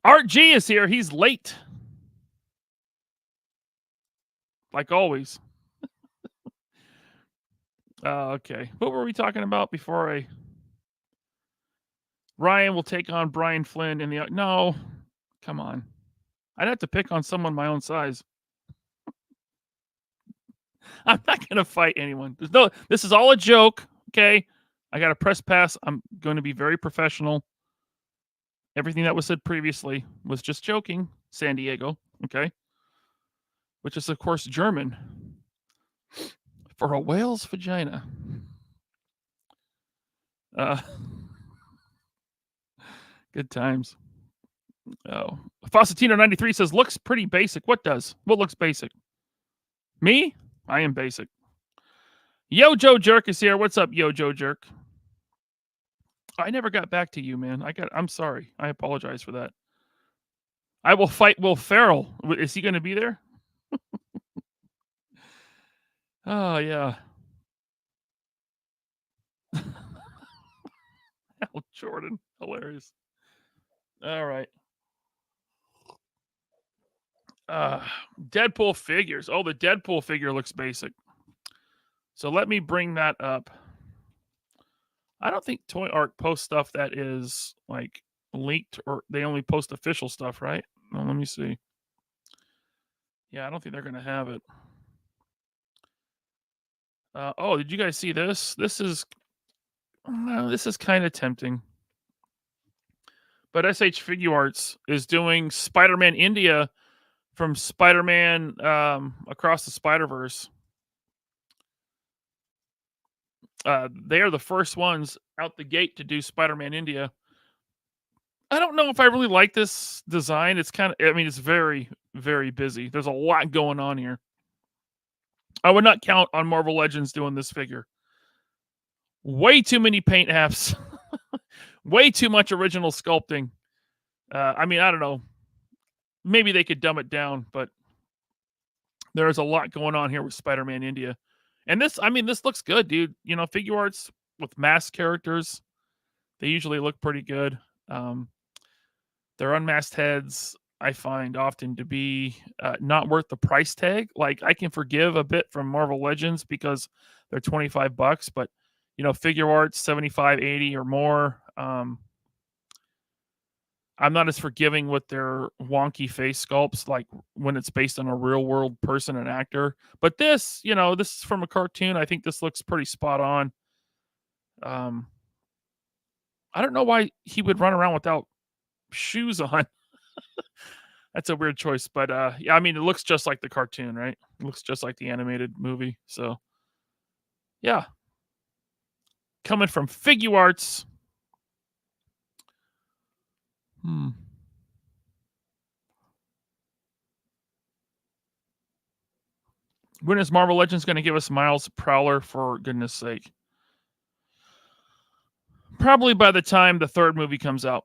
Art G is here. He's late. like always. Okay. What were we talking about before I... Ryan will take on Brian Flynn in the... No. Come on. I'd have to pick on someone my own size. I'm not going to fight anyone. This is all a joke, okay? I got a press pass. I'm going to be very professional. Everything that was said previously was just joking. San Diego, okay? Which is, of course, German for a whale's vagina. Good times. Oh, Fawcetino93 says, looks pretty basic. What does? What looks basic? Me? I am basic. Yo Joe Jerk is here. What's up, Yo Joe Jerk? I never got back to you, man. I'm sorry. I apologize for that. I will fight Will Ferrell. Is he going to be there? Oh, yeah. Hal Jordan. Hilarious. All right. Deadpool figures. Oh, the Deadpool figure looks basic. So let me bring that up. I don't think Toy Arc posts stuff that is like leaked, or they only post official stuff, right? Well, let me see. Yeah, I don't think they're going to have it. Oh, did you guys see this? This is kind of tempting. But SH Figure Arts is doing Spider-Man India from Spider-Man Across the Spider-Verse. They are the first ones out the gate to do Spider-Man India. I don't know if I really like this design. It's it's very, very busy. There's a lot going on here. I would not count on Marvel Legends doing this figure. Way too many paint halves. Way too much original sculpting. I don't know. Maybe they could dumb it down, but there's a lot going on here with Spider-Man India. And this looks good, dude. You know, figure arts with masked characters, they usually look pretty good. Their unmasked heads, I find often to be not worth the price tag. Like, I can forgive a bit from Marvel Legends because they're $25, but figure arts 75, 80 or more. I'm not as forgiving with their wonky face sculpts, like when it's based on a real world person and actor. But this, this is from a cartoon. I think this looks pretty spot on. I don't know why he would run around without shoes on. That's a weird choice, but yeah, it looks just like the cartoon, right? It looks just like the animated movie. So yeah. Coming from Figure Arts. When is Marvel Legends going to give us Miles Prowler, for goodness sake? Probably by the time the third movie comes out.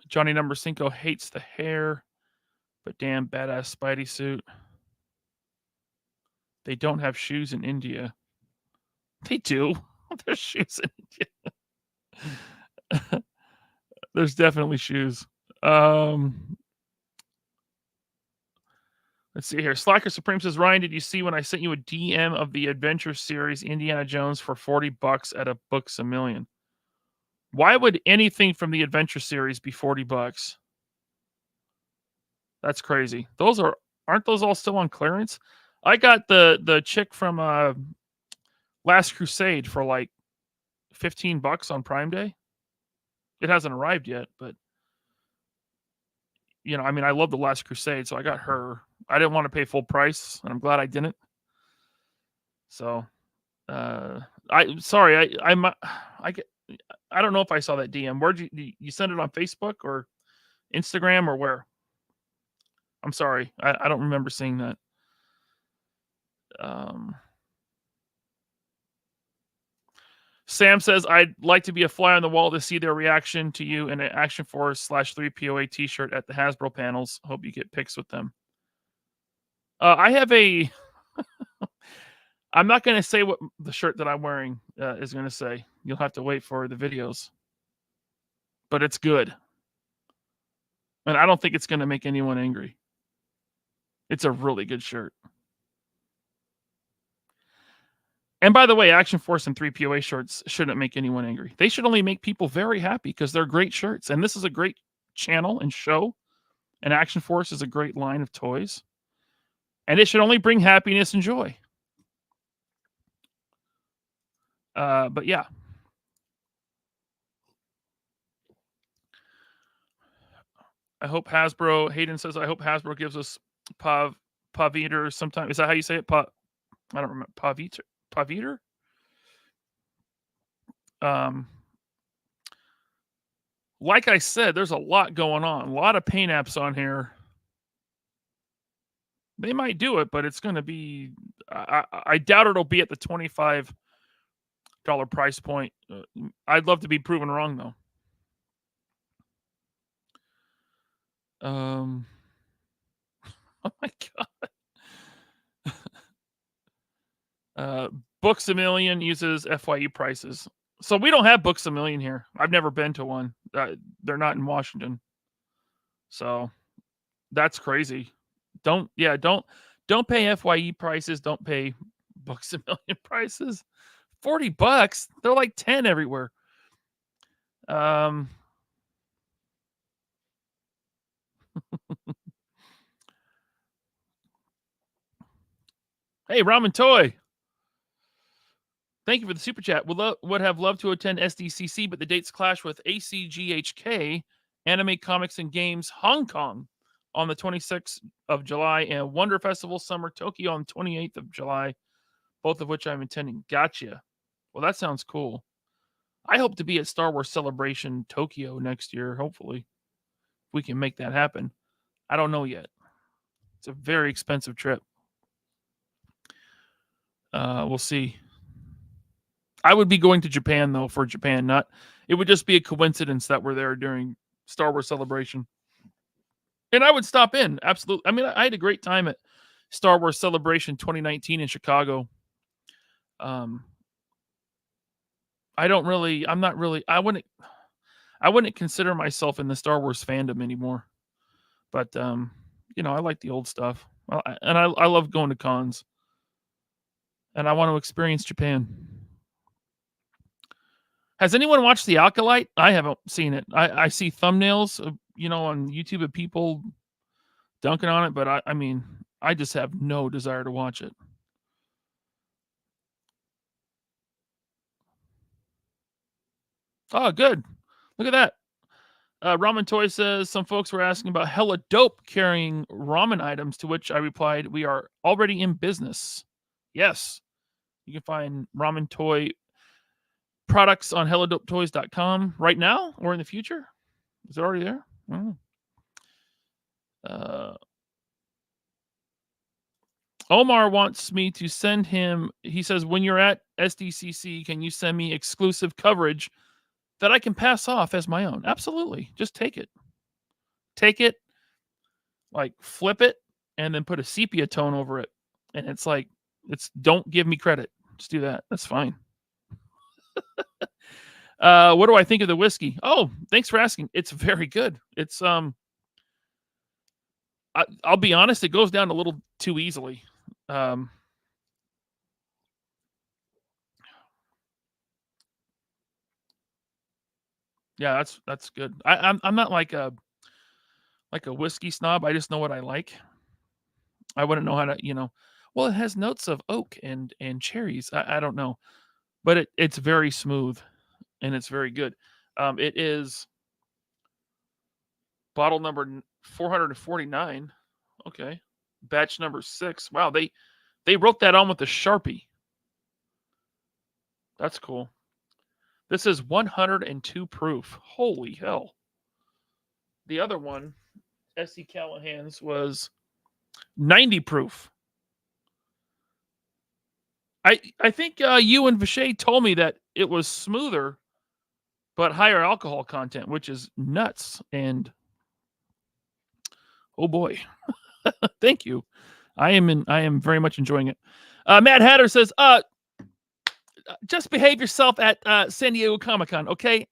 Johnny Number 5 hates the hair, but damn badass Spidey suit. They don't have shoes in India. They do. There's shoes in India. There's definitely shoes. Let's see here. Slacker Supreme says, Ryan, did you see when I sent you a DM of the adventure series Indiana Jones for $40 at a Books A Million? Why would anything from the adventure series be $40? That's crazy. Aren't those all still on clearance? I got the chick from Last Crusade for like $15 on Prime Day. It hasn't arrived yet, but I love the Last Crusade, so I got her. I didn't want to pay full price, and I'm glad I didn't. So, I don't know if I saw that DM. Where'd you send it on Facebook or Instagram or where? I'm sorry, I don't remember seeing that. Sam says, I'd like to be a fly on the wall to see their reaction to you in an Action Force /3POA t-shirt at the Hasbro panels. Hope you get pics with them. I have a... I'm not going to say what the shirt that I'm wearing is going to say. You'll have to wait for the videos. But it's good. And I don't think it's going to make anyone angry. It's a really good shirt. And by the way, Action Force and 3POA shirts shouldn't make anyone angry. They should only make people very happy because they're great shirts. And this is a great channel and show. And Action Force is a great line of toys. And it should only bring happiness and joy. But yeah. I hope Hasbro, Hayden says, I hope Hasbro gives us Paviter sometime. Is that how you say it? I don't remember. Paviter? Like I said, there's a lot going on. A lot of paint apps on here. They might do it, but it's going to be... I doubt it'll be at the $25 price point. I'd love to be proven wrong, though. Oh my God. Books A Million uses FYE prices. So we don't have Books A Million here. I've never been to one. They're not in Washington. So that's crazy. Don't pay FYE prices. Don't pay Books A Million prices. $40. They're like 10 everywhere. Hey, Ramen Toy. Thank you for the super chat. Would have loved to attend SDCC, but the dates clash with ACGHK, Anime Comics and Games Hong Kong on the 26th of July and Wonder Festival Summer Tokyo on the 28th of July, both of which I'm attending. Gotcha. Well, that sounds cool. I hope to be at Star Wars Celebration Tokyo next year, hopefully. If we can make that happen. I don't know yet. It's a very expensive trip. We'll see. I would be going to Japan, though, for Japan. It would just be a coincidence that we're there during Star Wars Celebration. And I would stop in, absolutely. I mean, I had a great time at Star Wars Celebration 2019 in Chicago. I wouldn't consider myself in the Star Wars fandom anymore. But, I like the old stuff. And I love going to cons. And I want to experience Japan. Has anyone watched The Acolyte? I haven't seen it. I see thumbnails, on YouTube of people dunking on it, but I just have no desire to watch it. Oh, good. Look at that. Ramen Toy says, some folks were asking about hella dope carrying ramen items, to which I replied, we are already in business. Yes. You can find Ramen Toy products on helladopetoys.com right now or in the future. Is it already there? I don't know. Omar wants me to send him, he says, when you're at SDCC, can you send me exclusive coverage that I can pass off as my own? Absolutely. Just take it. Take it, like flip it, and then put a sepia tone over it. And don't give me credit. Just do that. That's fine. What do I think of the whiskey? Oh, thanks for asking. It's very good. It's I'll be honest, it goes down a little too easily. Yeah, that's good. I'm not like a whiskey snob. I just know what I like. I wouldn't know how to, well, it has notes of oak and cherries. I don't know. But it's very smooth and it's very good. It is bottle number 449. Okay. Batch number 6. Wow, they wrote that on with a Sharpie. That's cool. This is 102 proof. Holy hell. The other one, S.C. Callahan's, was 90 proof. I think you and Vishay told me that it was smoother, but higher alcohol content, which is nuts. And oh boy, thank you. I am very much enjoying it. Matt Hatter says, just behave yourself at San Diego Comic-Con, okay?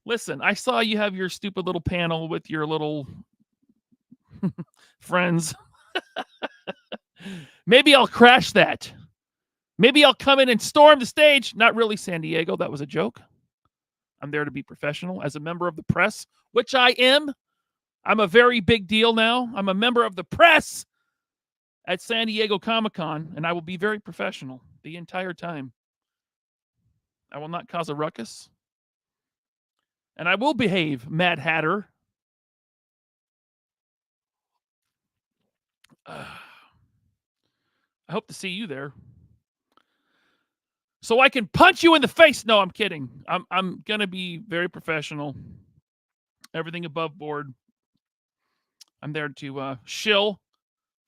Listen, I saw you have your stupid little panel with your little Friends. Maybe I'll crash that. Maybe I'll come in and storm the stage. Not really, San Diego. That was a joke. I'm there to be professional as a member of the press, which I am. I'm a very big deal now. I'm a member of the press at San Diego Comic-Con, and I will be very professional the entire time. I will not cause a ruckus. And I will behave, Mad Hatter. I hope to see you there. So I can punch you in the face. No, I'm kidding. I'm going to be very professional. Everything above board. I'm there to shill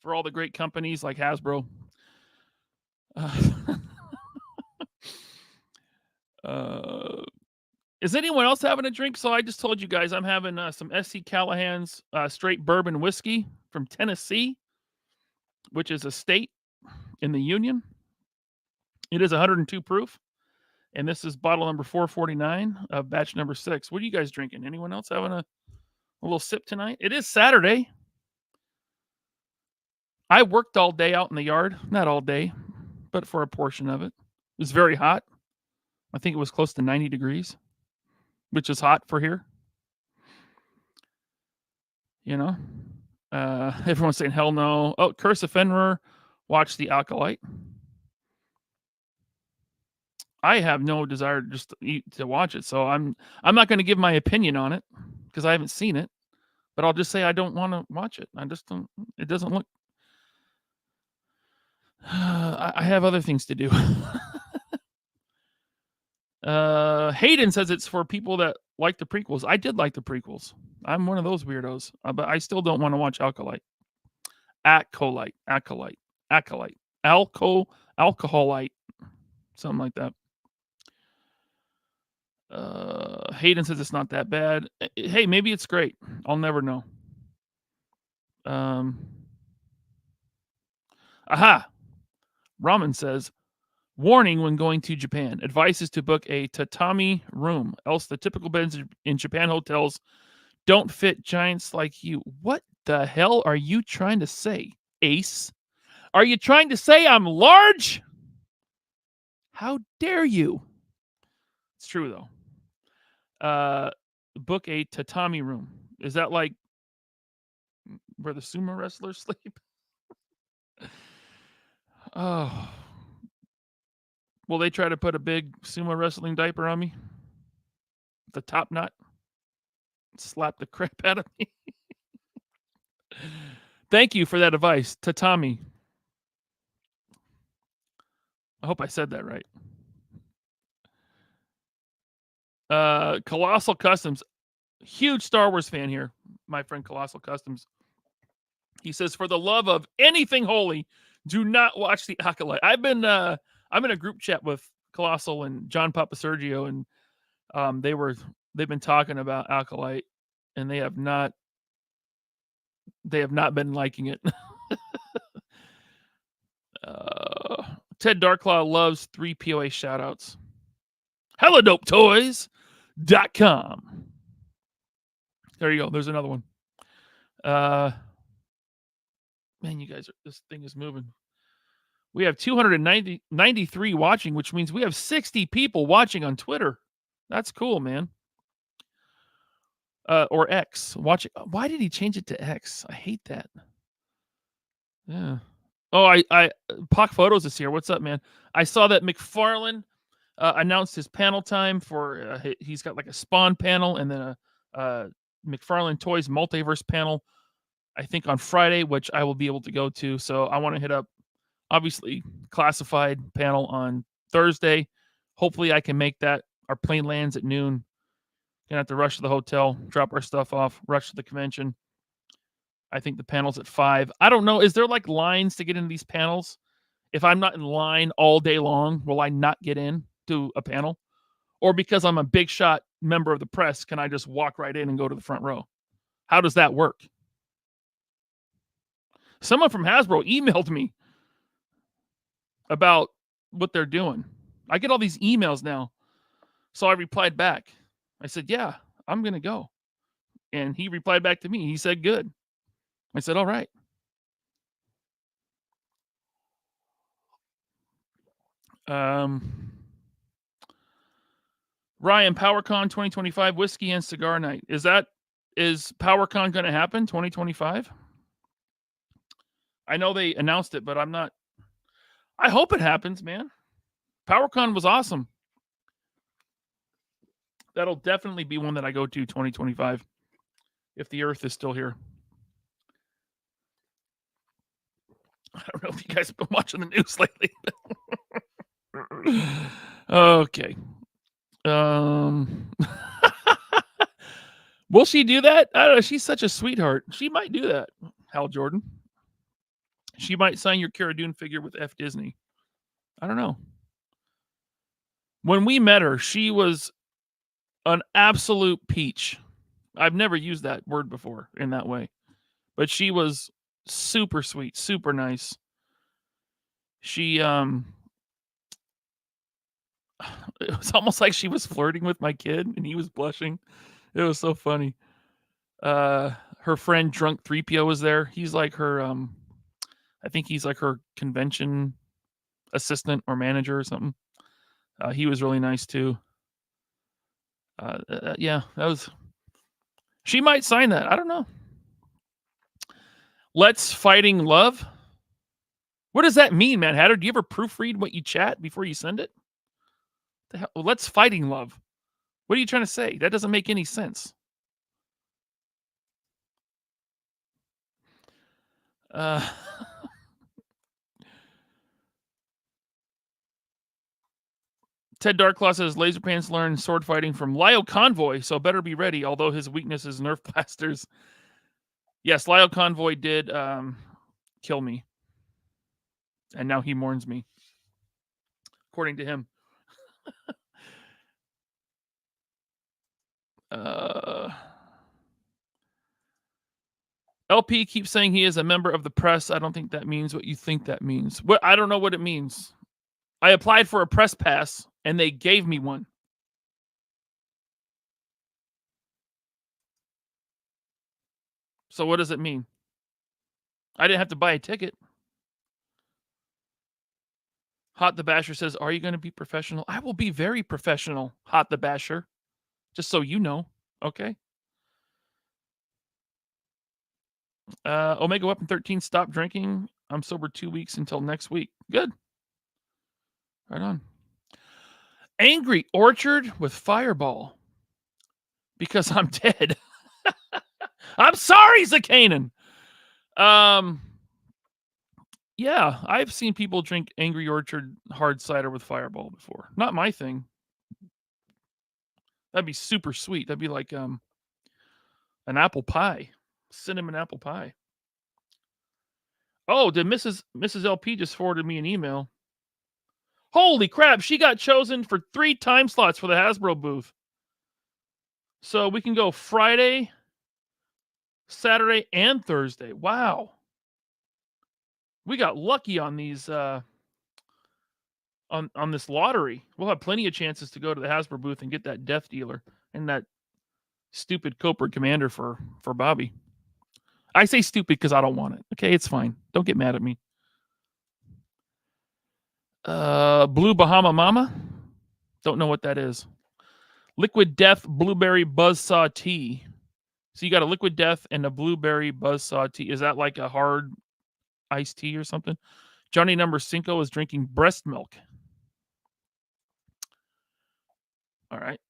for all the great companies like Hasbro. Is anyone else having a drink? So I just told you guys I'm having some SC Callahan's straight bourbon whiskey from Tennessee, which is a state in the Union. It is 102 proof, and this is bottle number 449 of batch number 6. What are you guys drinking? Anyone else having a little sip tonight? It is Saturday. I worked all day out in the yard. Not all day, but for a portion of it. It was very hot. I think it was close to 90 degrees, which is hot for here. You know? Everyone's saying, hell no. Oh, Curse of Fenrir. Watch The Acolyte. I have no desire just to watch it, so I'm not going to give my opinion on it because I haven't seen it. But I'll just say I don't want to watch it. I just don't. It doesn't look. I have other things to do. Hayden says it's for people that like the prequels. I did like the prequels. I'm one of those weirdos, but I still don't want to watch Alcolite. Alcolite. Something like that. Hayden says it's not that bad. Hey, maybe it's great. I'll never know. Ramen says, warning when going to Japan. Advice is to book a tatami room, else the typical beds in Japan hotels don't fit giants like you. What the hell are you trying to say, Ace? Are you trying to say I'm large? How dare you? It's true, though. Book a tatami room. Is that like where the sumo wrestlers sleep? Oh. Will they try to put a big sumo wrestling diaper on me? The top knot? Slap the crap out of me? Thank you for that advice, tatami. I hope I said that right. Colossal Customs. Huge Star Wars fan here. My friend Colossal Customs. He says, for the love of anything holy, do not watch The Acolyte. I'm in a group chat with Colossal and John Papa Sergio, and they've been talking about Acolyte, and they have not been liking it. Ted Darklaw loves 3 POA shoutouts. HelloDopeToys.com. There you go. There's another one. Man, you guys, this thing is moving. We have 293 watching, which means we have 60 people watching on Twitter. That's cool, man. Or X. Watching. Why did he change it to X? I hate that. Yeah. Oh, I Pock Photos is here. What's up, man? I saw that McFarlane announced his panel time for. He's got like a Spawn panel and then a McFarlane Toys Multiverse panel. I think on Friday, which I will be able to go to. So I want to hit up, obviously, classified panel on Thursday. Hopefully I can make that. Our plane lands at noon. Gonna have to rush to the hotel, drop our stuff off, rush to the convention. I think the panel's at 5. I don't know. Is there like lines to get into these panels? If I'm not in line all day long, will I not get in to a panel? Or because I'm a big shot member of the press, can I just walk right in and go to the front row? How does that work? Someone from Hasbro emailed me about what they're doing. I get all these emails now. So I replied back. I said, yeah, I'm going to go. And he replied back to me. He said, good. I said, all right. Ryan, PowerCon 2025 whiskey and cigar night. Is PowerCon going to happen 2025? I know they announced it, but I'm not. I hope it happens, man. PowerCon was awesome. That'll definitely be one that I go to 2025 if the Earth is still here. I don't know if you guys have been watching the news lately. Okay. Will she do that? I don't know. She's such a sweetheart. She might do that, Hal Jordan. She might sign your Cara Dune figure with F Disney. I don't know. When we met her, she was an absolute peach. I've never used that word before in that way. But she was super sweet, super nice. She, it was almost like she was flirting with my kid and he was blushing. It was so funny. Her friend Drunk 3PO was there. He's like her, I think he's like her convention assistant or manager or something. He was really nice too. Yeah, that was. She might sign that. I don't know. Let's Fighting Love. What does that mean, Mad Hatter? Do you ever proofread what you chat before you send it? The hell? Let's Fighting Love. What are you trying to say? That doesn't make any sense. Ted Darklaw says LaserPants learned sword fighting from Lyle Convoy, so better be ready, although his weakness is Nerf blasters. Yes, Lyle Convoy did kill me. And now he mourns me. According to him. LP keeps saying he is a member of the press. I don't think that means what you think that means. What I don't know what it means. I applied for a press pass and they gave me one. So what does it mean? I didn't have to buy a ticket. Hot the Basher says, are you going to be professional? I will be very professional, Hot the Basher. Just so you know. Okay. Omega Weapon 13, stop drinking. I'm sober 2 weeks until next week. Good. Right on. Angry Orchard with Fireball. Because I'm dead. I'm sorry, Zakanan. Yeah, I've seen people drink Angry Orchard hard cider with Fireball before. Not my thing. That'd be super sweet. That'd be like an apple pie. Cinnamon apple pie. Oh, did Mrs. LP just forwarded me an email? Holy crap, she got chosen for 3 time slots for the Hasbro booth. So we can go Friday, Saturday, and Thursday. Wow. We got lucky on these on this lottery. We'll have plenty of chances to go to the Hasbro booth and get that Death Dealer and that stupid Cobra Commander for Bobby. I say stupid because I don't want it. Okay, it's fine. Don't get mad at me. Blue Bahama Mama. Don't know what that is. Liquid Death Blueberry Buzzsaw Tea. So you got a Liquid Death and a Blueberry Buzzsaw Tea. Is that like a hard iced tea or something? Johnny Number 5 is drinking breast milk. All right.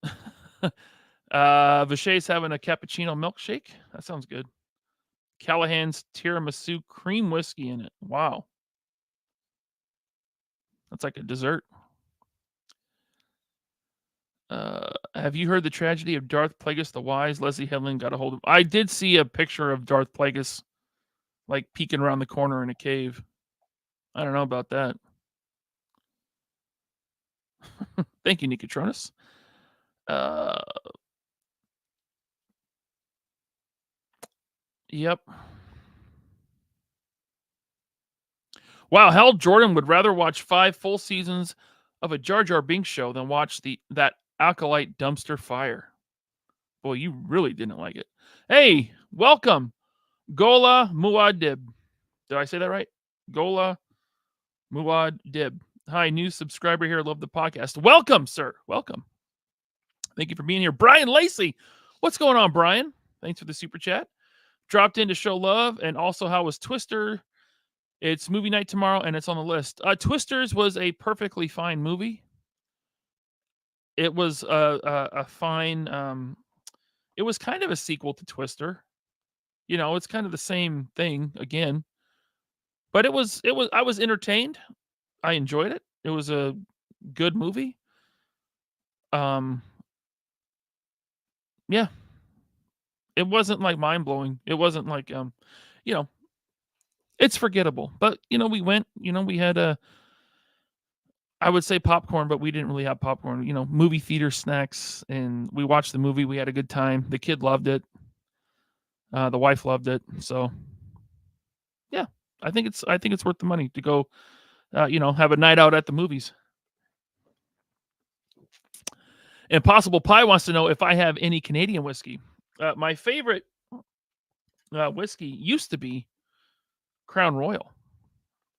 Viché's having a cappuccino milkshake. That sounds good. Callahan's tiramisu cream whiskey in it. Wow. That's like a dessert. Have you heard the tragedy of Darth Plagueis the Wise? Leslie Headland got a hold of. I did see a picture of Darth Plagueis like peeking around the corner in a cave. I don't know about that. Thank you, Nicotronus. Yep. Wow, Hal Jordan would rather watch 5 full seasons of a Jar Jar Binks show than watch that Acolyte dumpster fire. Boy, you really didn't like it. Hey, welcome. Gola Muad'Dib. Did I say that right? Gola Muad'Dib. Hi, new subscriber here. Love the podcast. Welcome, sir. Welcome. Thank you for being here. Brian Lacey. What's going on, Brian? Thanks for the super chat. Dropped in to show love. And also, how was Twister? It's movie night tomorrow, and it's on the list. Twisters was a perfectly fine movie. It was a fine... it was kind of a sequel to Twister. You know, it's kind of the same thing again. But I was entertained. I enjoyed it. It was a good movie. Yeah. It wasn't like mind blowing. It wasn't like you know, it's forgettable. But we went, we had I would say popcorn, but we didn't really have popcorn, movie theater snacks, and we watched the movie. We had a good time. The kid loved it. The wife loved it. So yeah, I think it's worth the money to go have a night out at the movies. Impossible Pie wants to know if I have any Canadian whiskey. My favorite whiskey used to be Crown Royal.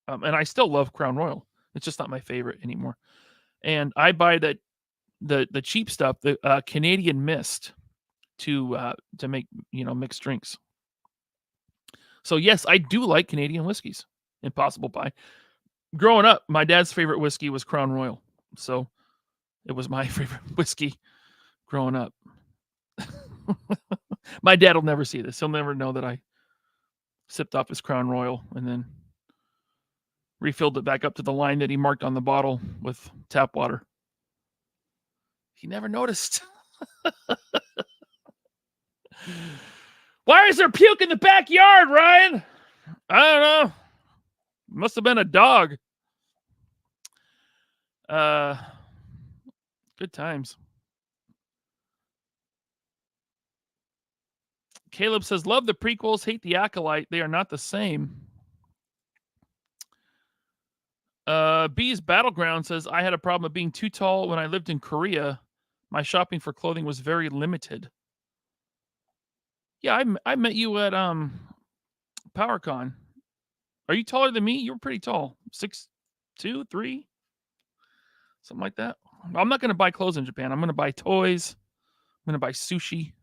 And I still love Crown Royal. It's just not my favorite anymore. And I buy the cheap stuff, the Canadian Mist, to make mixed drinks. So yes, I do like Canadian whiskeys. Impossible Pie. Growing up, my dad's favorite whiskey was Crown Royal. So it was my favorite whiskey growing up. My dad will never see this. He'll never know that I sipped off his Crown Royal and then refilled it back up to the line that he marked on the bottle with tap water. He never noticed. Why is there puke in the backyard, Ryan? I don't know. Must have been a dog. Good times. Caleb says, love the prequels, hate the Acolyte. They are not the same. B's Battleground says, I had a problem of being too tall when I lived in Korea. My shopping for clothing was very limited. Yeah, I met you at PowerCon. Are you taller than me? You were pretty tall. 6'2", 3? Something like that. I'm not going to buy clothes in Japan. I'm going to buy toys. I'm going to buy sushi.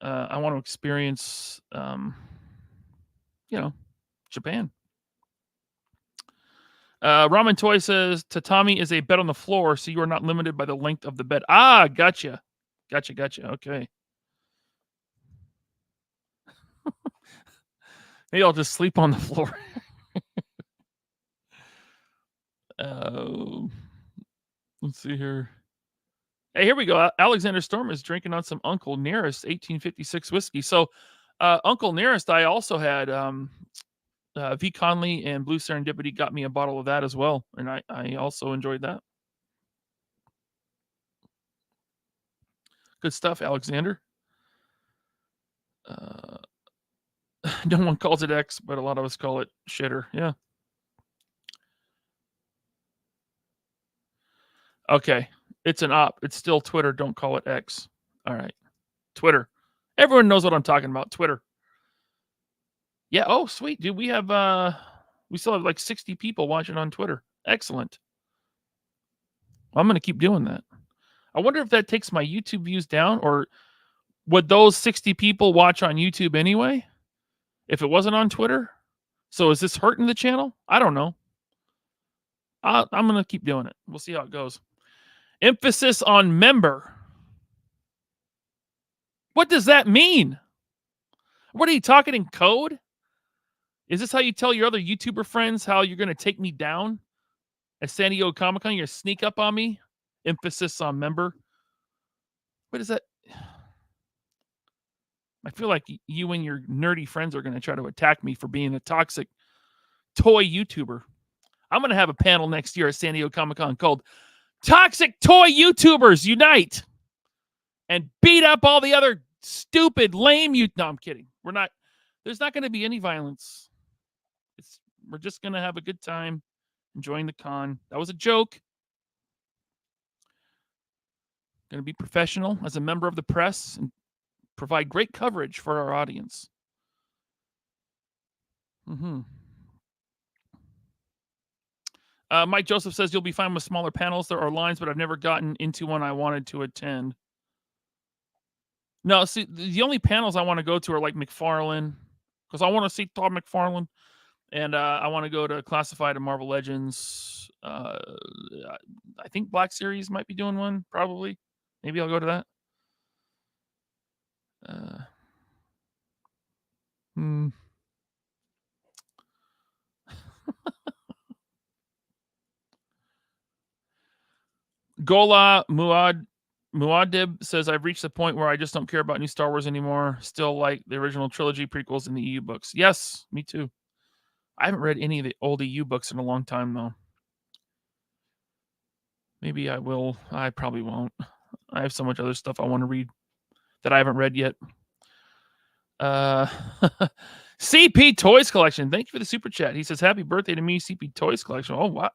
I want to experience, Japan. Ramen Toy says, tatami is a bed on the floor, so you are not limited by the length of the bed. Ah, gotcha. Gotcha. Okay. Maybe I'll just sleep on the floor. Let's see here. Hey, here we go. Alexander Storm is drinking on some Uncle Nearest 1856 whiskey. So, Uncle Nearest, I also had V. Conley and Blue Serendipity got me a bottle of that as well, and I also enjoyed that. Good stuff, Alexander. No one calls it X, but a lot of us call it shitter. Yeah. Okay. It's an op. It's still Twitter. Don't call it X. All right. Twitter. Everyone knows what I'm talking about. Twitter. Yeah. Oh, sweet, dude. We still have like 60 people watching on Twitter. Excellent. I'm going to keep doing that. I wonder if that takes my YouTube views down, or would those 60 people watch on YouTube anyway if it wasn't on Twitter? So is this hurting the channel? I don't know. I'm going to keep doing it. We'll see how it goes. Emphasis on member. What does that mean? What are you talking in code? Is this how you tell your other YouTuber friends how you're going to take me down at San Diego Comic-Con? You're going to sneak up on me? Emphasis on member. What is that? I feel like you and your nerdy friends are going to try to attack me for being a toxic toy YouTuber. I'm going to have a panel next year at San Diego Comic-Con called Toxic Toy YouTubers Unite and beat up all the other stupid, lame No, I'm kidding. There's not going to be any violence. We're just going to have a good time enjoying the con. That was a joke. Going to be professional as a member of the press and provide great coverage for our audience. Mike Joseph says you'll be fine with smaller panels. There are lines, but I've never gotten into one I wanted to attend. No, see, the only panels I want to go to are like McFarlane, because I want to see Todd McFarlane, and I want to go to Classified and Marvel Legends. I think Black Series might be doing one, probably. Maybe I'll go to that. Gola Muad'Dib says, I've reached the point where I just don't care about new Star Wars anymore. Still like the original trilogy, prequels, and the EU books. Yes, me too. I haven't read any of the old EU books in a long time, though. Maybe I will. I probably won't. I have so much other stuff I want to read that I haven't read yet. CP Toys Collection. Thank you for the super chat. He says, happy birthday to me, CP Toys Collection. Oh, wow.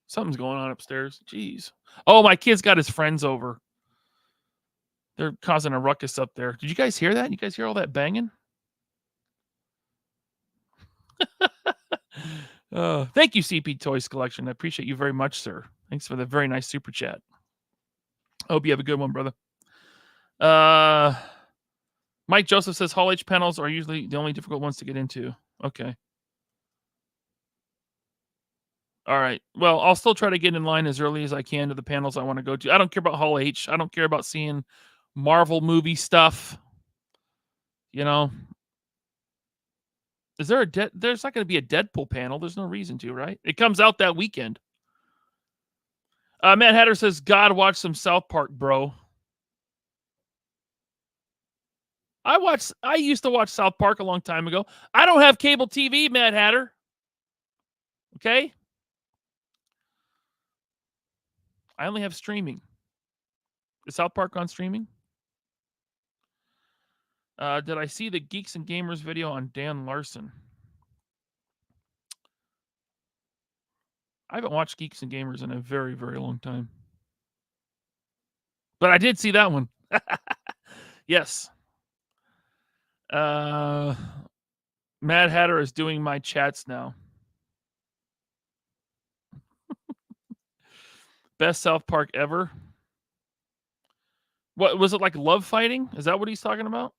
Something's going on upstairs. Jeez. Oh, my kid's got his friends over. They're causing a ruckus up there. Did you guys hear that? You guys hear all that banging? Thank you, CP Toys Collection. I appreciate you very much, sir. Thanks for the very nice super chat. I hope you have a good one, brother. Mike Joseph says Hall H panels are usually the only difficult ones to get into. Okay. All right. Well, I'll still try to get in line as early as I can to the panels I want to go to. I don't care about Hall H. I don't care about seeing Marvel movie stuff. You know, is there there's not going to be a Deadpool panel. There's no reason to, right? It comes out that weekend. Matt Hatter says, God, watch some South Park, bro. I used to watch South Park a long time ago. I don't have cable TV, Matt Hatter. Okay? I only have streaming. Is South Park on streaming? Did I see the Geeks and Gamers video on Dan Larson? I haven't watched Geeks and Gamers in a very, very long time. But I did see that one. Yes. Mad Hatter is doing my chats now. Best South Park ever. What was it, like love fighting? Is that what he's talking about?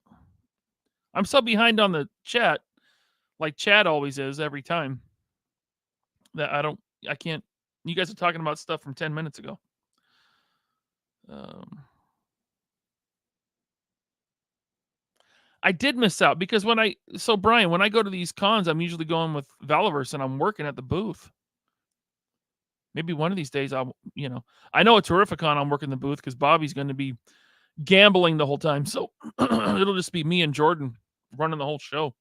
I'm so behind on the chat, like Chad always is every time, that I can't. You guys are talking about stuff from 10 minutes ago. I did miss out because Brian, when I go to these cons, I'm usually going with Valiverse and I'm working at the booth. Maybe one of these days I know at Terrificon I'm working the booth because Bobby's going to be gambling the whole time. So it'll just be me and Jordan running the whole show.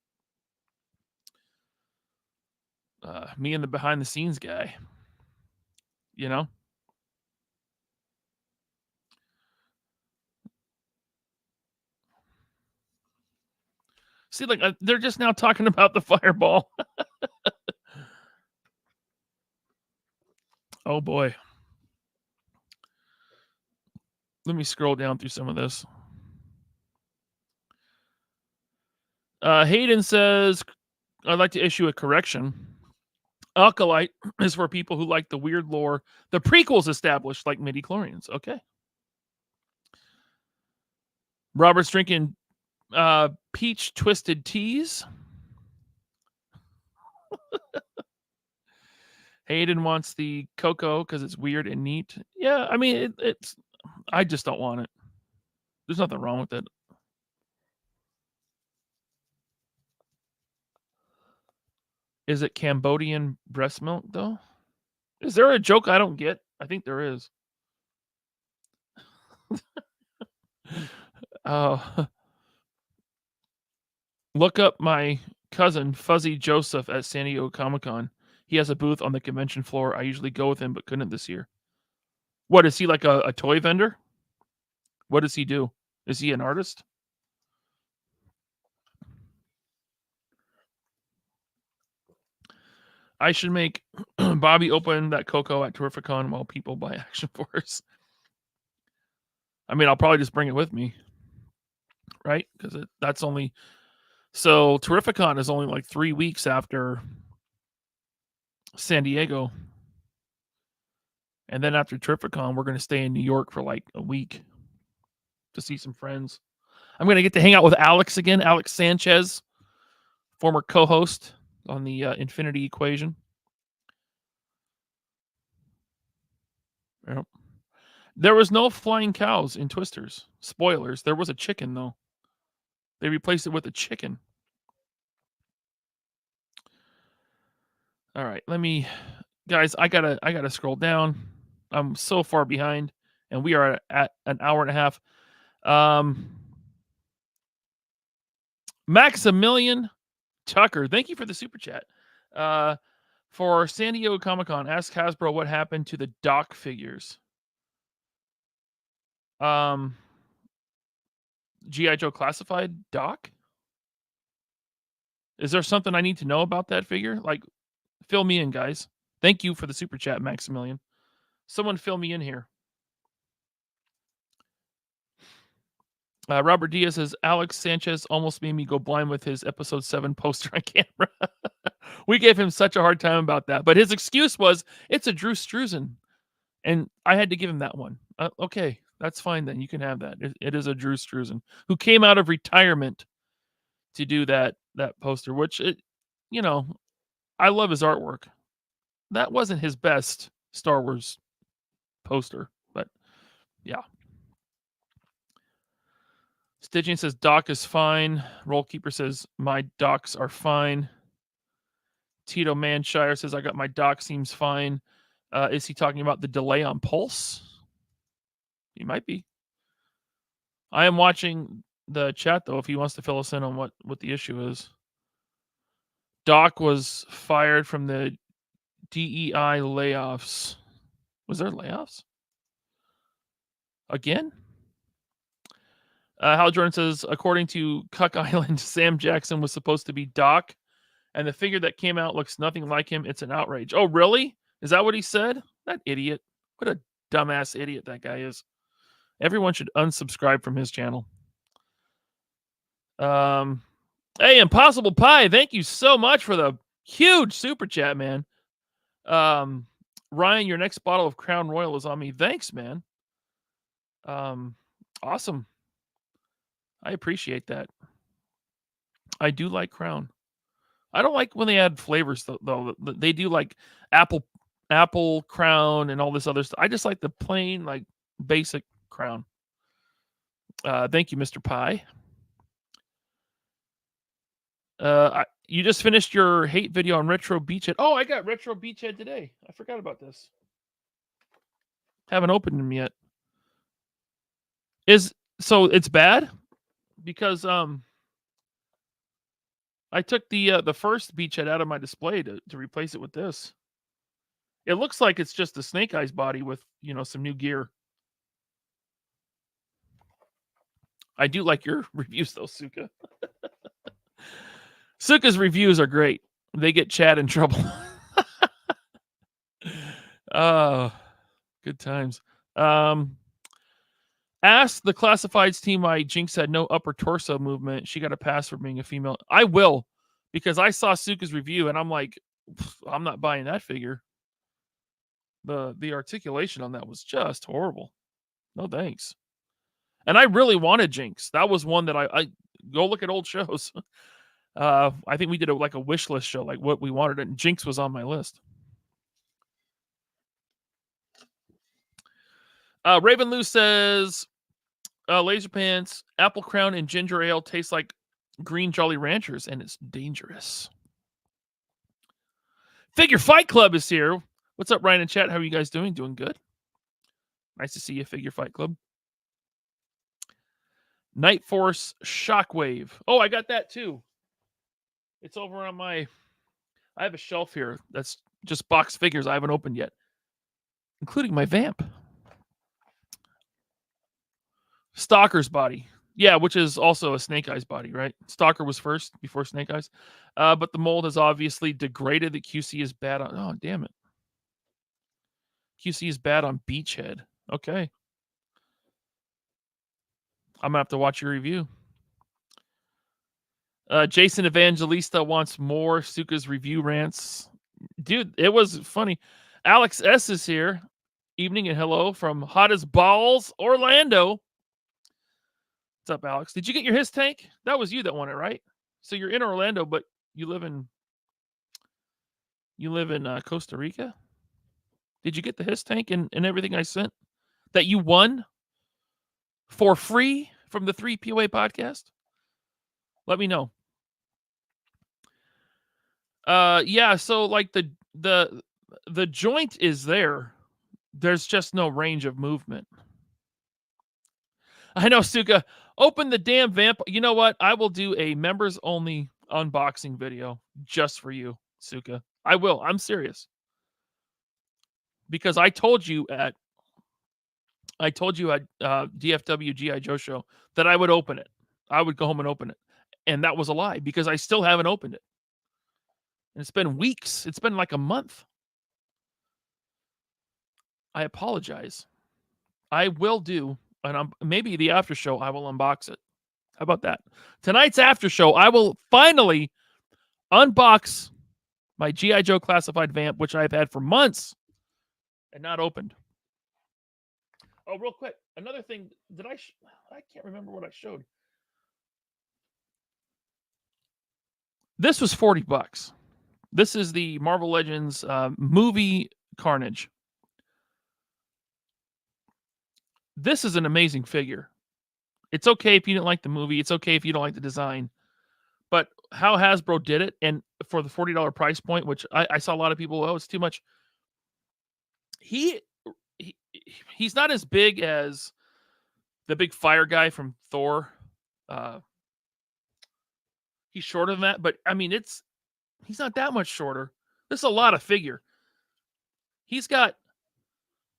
Me and the behind the scenes guy, See, like they're just now talking about the fireball. Oh boy. Let me scroll down through some of this. Hayden says, I'd like to issue a correction. Alkalite is for people who like the weird lore the prequels established, like midi-chlorians. Okay. Robert's drinking peach twisted teas. Hayden wants the cocoa because it's weird and neat. Yeah, I mean, it's. I just don't want it. There's nothing wrong with it. Is it Cambodian breast milk, though? Is there a joke I don't get? I think there is. Look up my cousin, Fuzzy Joseph, at San Diego Comic-Con. He has a booth on the convention floor. I usually go with him, but couldn't this year. What, is he like a toy vendor? What does he do? Is he an artist? I should make Bobby open that cocoa at Terrificon while people buy Action Force. I mean, I'll probably just bring it with me, right? Because that's only so Terrificon is only like 3 weeks after San Diego, and then after Terrificon, we're going to stay in New York for like a week to see some friends. I'm going to get to hang out with Alex again, Alex Sanchez, former co-host on the Infinity Equation. Yep. There was no flying cows in Twisters. Spoilers. There was a chicken though. They replaced it with a chicken. All right, guys, I gotta scroll down. I'm so far behind, and we are at an hour and a half. Maximilian Tucker, thank you for the super chat. For San Diego Comic-Con, ask Hasbro what happened to the Doc figures. G.I. Joe Classified Doc? Is there something I need to know about that figure? Like, fill me in, guys. Thank you for the super chat, Maximilian. Someone fill me in here. Robert Diaz says, Alex Sanchez almost made me go blind with his episode 7 poster on camera. We gave him such a hard time about that. But his excuse was, it's a Drew Struzan. And I had to give him that one. Okay, that's fine then. You can have that. It is a Drew Struzan who came out of retirement to do that poster, which, I love his artwork. That wasn't his best Star Wars poster, but yeah. Stygian says Doc is fine. Rollkeeper says my docs are fine. Tito Manshire says I got my doc seems fine. Is he talking about the delay on Pulse? He might be. I am watching the chat though if he wants to fill us in on what the issue is. Doc was fired from the DEI layoffs. Was there layoffs? Again? Hal Jordan says, according to Cuck Island, Sam Jackson was supposed to be Doc, and the figure that came out looks nothing like him. It's an outrage. Oh, really? Is that what he said? That idiot. What a dumbass idiot that guy is. Everyone should unsubscribe from his channel. Hey, Impossible Pie, thank you so much for the huge super chat, man. Ryan, your next bottle of Crown Royal is on me. Thanks, man. Awesome. I appreciate that. I do like Crown. I don't like when they add flavors though. They do like apple Crown and all this other stuff. I just like the plain, like basic Crown. Thank you, Mr. Pie. You just finished your hate video on Retro Beachhead. Oh, I got Retro Beachhead today. I forgot about this. Haven't opened them yet. So it's bad because I took the first Beachhead out of my display to replace it with this. It looks like it's just the Snake Eyes body with some new gear. I do like your reviews though, Suka. Suka's reviews are great. They get Chad in trouble. Good times. Ask the Classifieds team why Jinx had no upper torso movement. She got a pass for being a female. I will, because I saw Suka's review and I'm like, I'm not buying that figure. The articulation on that was just horrible. No thanks. And I really wanted Jinx. That was one that I go look at old shows. I think we did a wish list show, like what we wanted, and Jinx was on my list. Raven Lou says, LaserPants, Apple Crown, and Ginger Ale taste like green Jolly Ranchers, and it's dangerous. Figure Fight Club is here. What's up, Ryan and chat? How are you guys doing? Doing good? Nice to see you, Figure Fight Club. Night Force Shockwave. Oh, I got that too. It's over on I have a shelf here that's just box figures I haven't opened yet, including my Vamp. Stalker's body. Yeah, which is also a Snake Eyes body, right? Stalker was first before Snake Eyes. But the mold has obviously degraded. The QC is bad on... Oh, damn it. QC is bad on Beachhead. Okay. I'm gonna have to watch your review. Jason Evangelista wants more Suka's review rants. Dude, it was funny. Alex S is here. Evening and hello from Hot as Balls, Orlando. What's up, Alex? Did you get your his tank? That was you that won it, right? So you're in Orlando, but you live in Costa Rica. Did you get the his tank and everything I sent that you won for free from the 3 POA podcast? Let me know. Yeah, so like the joint is there. There's just no range of movement. I know, Suka. Open the damn vamp. You know what? I will do a members only unboxing video just for you, Suka. I will. I'm serious. Because I told you at DFW GI Joe show that I would open it. I would go home and open it. And that was a lie because I still haven't opened it. And it's been weeks. It's been like a month. I apologize. I will do, and maybe the after show, I will unbox it. How about that? Tonight's after show, I will finally unbox my G.I. Joe classified vamp, which I've had for months and not opened. Oh, real quick. Another thing, I can't remember what I showed. This was $40. This is the Marvel Legends movie Carnage. This is an amazing figure. It's okay if you didn't like the movie. It's okay if you don't like the design. But how Hasbro did it, and for the $40 price point, which I saw a lot of people, oh, it's too much. He's not as big as the big fire guy from Thor. He's shorter than that, but I mean, he's not that much shorter. This is a lot of figure. He's got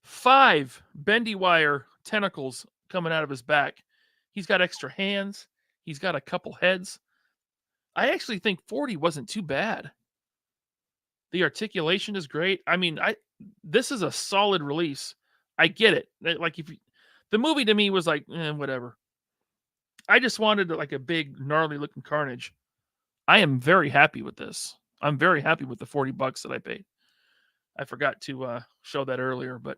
5 bendy wire tentacles coming out of his back. He's got extra hands. He's got a couple heads. I actually think 40 wasn't too bad. The articulation is great. I mean, this is a solid release. I get it. Like the movie to me was like, whatever. I just wanted like a big gnarly looking Carnage. I am very happy with this. I'm very happy with the $40 that I paid. I forgot to show that earlier, but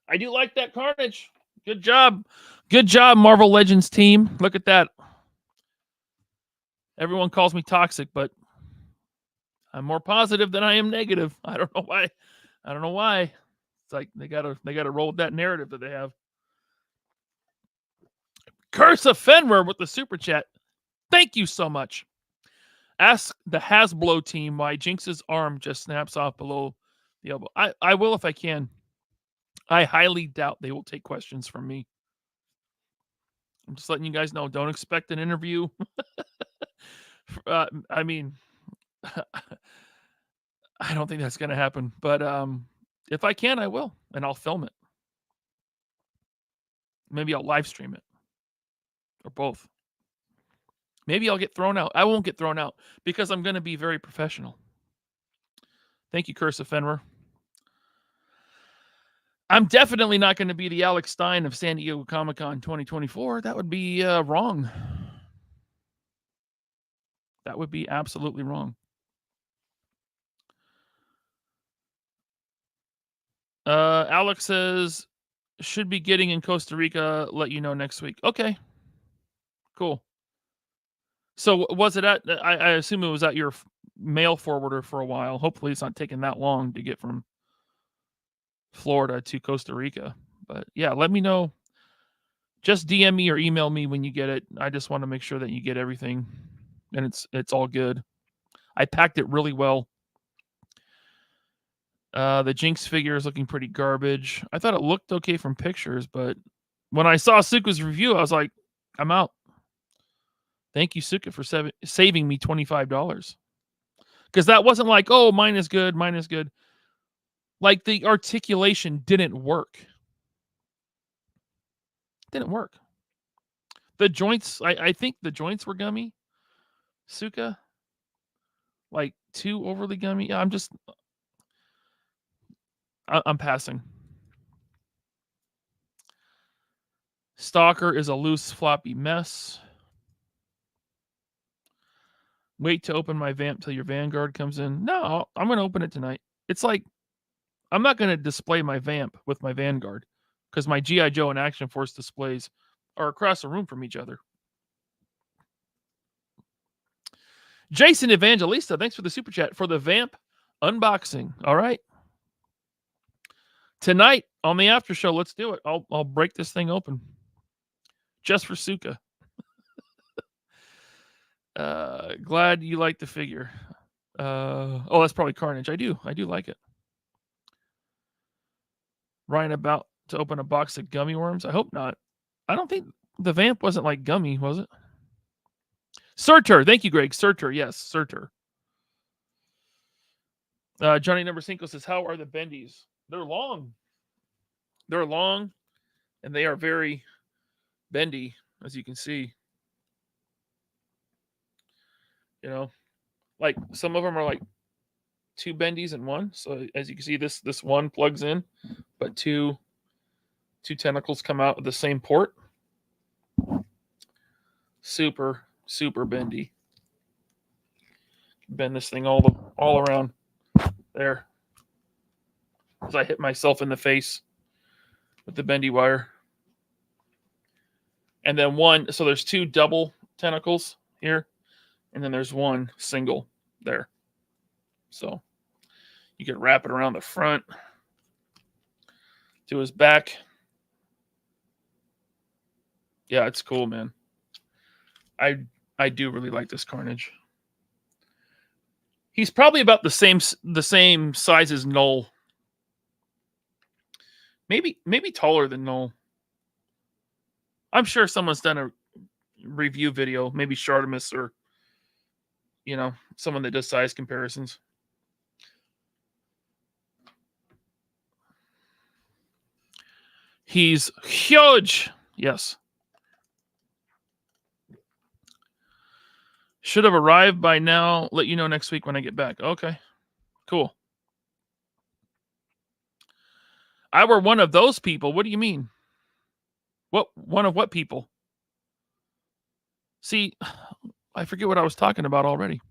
I do like that Carnage. Good job. Good job, Marvel Legends team. Look at that. Everyone calls me toxic, but I'm more positive than I am negative. I don't know why. It's like they gotta roll with that narrative that they have. Curse of Fenrir with the super chat. Thank you so much. Ask the Hasbro team why Jinx's arm just snaps off below the elbow. I will if I can. I highly doubt they will take questions from me. I'm just letting you guys know. Don't expect an interview. I mean, I don't think that's going to happen. But if I can, I will. And I'll film it. Maybe I'll live stream it. Or both. Maybe I'll get thrown out. I won't get thrown out because I'm going to be very professional. Thank you, Curse of Fenrir. I'm definitely not going to be the Alex Stein of San Diego Comic-Con 2024. That would be wrong. That would be absolutely wrong. Alex says, should be getting in Costa Rica. Let you know next week. Okay. Cool. So was it at, I assume it was at your mail forwarder for a while. Hopefully it's not taking that long to get from Florida to Costa Rica. But yeah, let me know. Just DM me or email me when you get it. I just want to make sure that you get everything and it's all good. I packed it really well. The Jinx figure is looking pretty garbage. I thought it looked okay from pictures, but when I saw Suka's review, I was like, I'm out. Thank you, Suka, for saving me $25. Because that wasn't like, oh, mine is good. Like the articulation didn't work. Didn't work. The joints, I think the joints were gummy. Suka. Like too overly gummy. Yeah, I'm passing. Stalker is a loose, floppy mess. Wait to open my vamp till your Vanguard comes in. No, I'm going to open it tonight. It's like, I'm not going to display my vamp with my Vanguard because my G.I. Joe and Action Force displays are across the room from each other. Jason Evangelista, thanks for the super chat for the vamp unboxing. All right. Tonight on the after show, let's do it. I'll break this thing open just for Suka. Glad you like the figure. Oh, that's probably Carnage. I do like it. Ryan about to open a box of gummy worms. I hope not. I don't think the vamp wasn't like gummy, was it? Surtur. Thank you, Greg. Surtur. Yes, Surtur. Johnny Number 5 says, how are the bendies? They're long. They're long, and they are very bendy, as you can see. You know, like some of them are like 2 bendies in one. So as you can see, this one plugs in, but two tentacles come out of the same port. Super, super bendy. Bend this thing all around there. As I hit myself in the face with the bendy wire. And then one, so there's 2 double tentacles here, and then there's 1 single there. So you can wrap it around the front to his back. Yeah, it's cool, man. I do really like this Carnage. He's probably about the same size as Null. Maybe taller than Null. I'm sure someone's done a review video, maybe Shartimus or someone that does size comparisons. He's huge. Yes. Should have arrived by now. Let you know next week when I get back. Okay. Cool. I were one of those people. What do you mean? What one of what people? See, I forget what I was talking about already.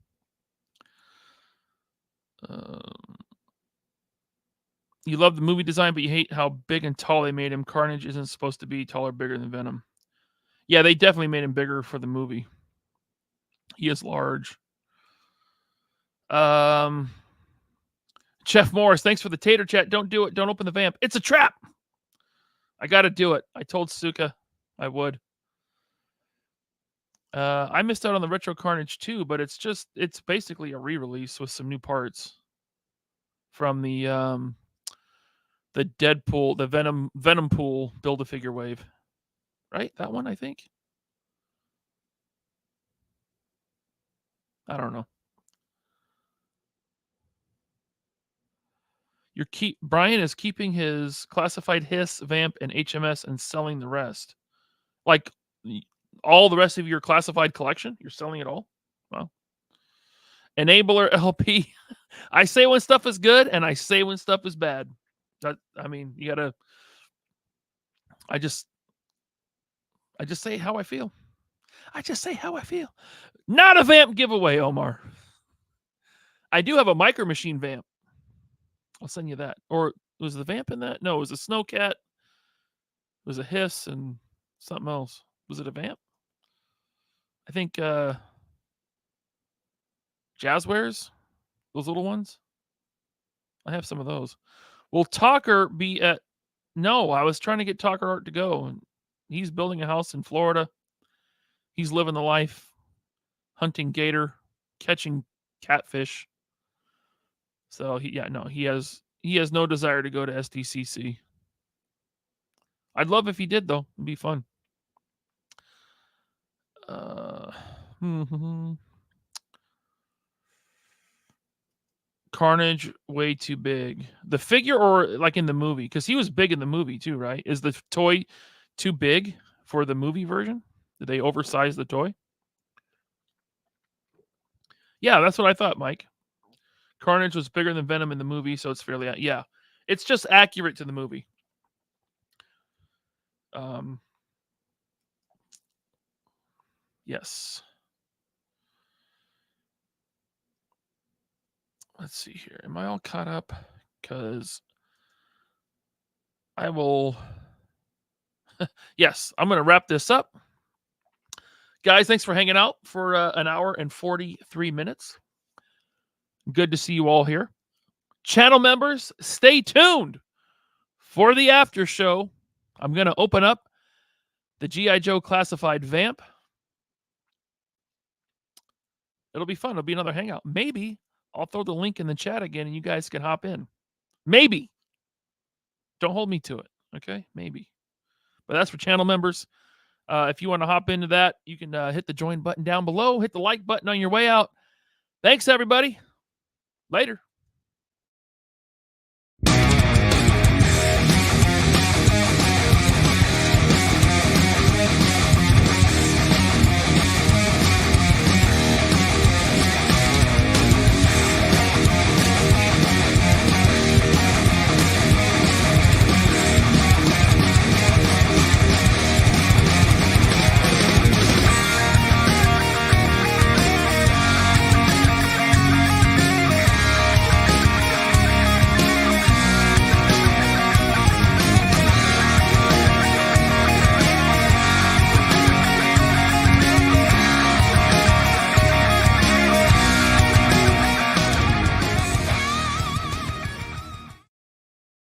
You love the movie design, but you hate how big and tall they made him. Carnage isn't supposed to be taller, bigger than Venom. Yeah, they definitely made him bigger for the movie. He is large. Jeff Morris, thanks for the tater chat. Don't do it. Don't open the vamp. It's a trap. I got to do it. I told Suka I would. I missed out on the Retro Carnage too, but it's basically a re-release with some new parts from the Deadpool, the Venom Pool Build-A-Figure wave. Right? That one, I think. I don't know. Brian is keeping his classified Hiss, Vamp, and HMS and selling the rest. Like all the rest of your classified collection, you're selling it all? Well, Enabler LP. I say when stuff is good, and I say when stuff is bad. You gotta. I just say how I feel. I just say how I feel. Not a vamp giveaway, Omar. I do have a Micro Machine vamp. I'll send you that. Or was the vamp in that? No, it was a Snowcat. It was a Hiss and something else. Was it a vamp? I think Jazzwares, those little ones. I have some of those. Will Talker be at? No, I was trying to get Talker Art to go, and he's building a house in Florida. He's living the life, hunting gator, catching catfish. So he has no desire to go to SDCC. I'd love if he did though. It'd be fun. Carnage way too big. The figure or like in the movie? Because he was big in the movie too, right? Is the toy too big for the movie version? Did they oversize the toy? Yeah, that's what I thought, Mike. Carnage was bigger than Venom in the movie, so it's fairly... Yeah, it's just accurate to the movie. Yes. Let's see here. Am I all caught up? Because I will. Yes, I'm going to wrap this up. Guys, thanks for hanging out for an hour and 43 minutes. Good to see you all here. Channel members, stay tuned for the after show. I'm going to open up the G.I. Joe Classified Vamp. It'll be fun. It'll be another hangout. Maybe I'll throw the link in the chat again and you guys can hop in. Maybe. Don't hold me to it. Okay? Maybe. But that's for channel members. If you want to hop into that, you can hit the join button down below. Hit the like button on your way out. Thanks, everybody. Later.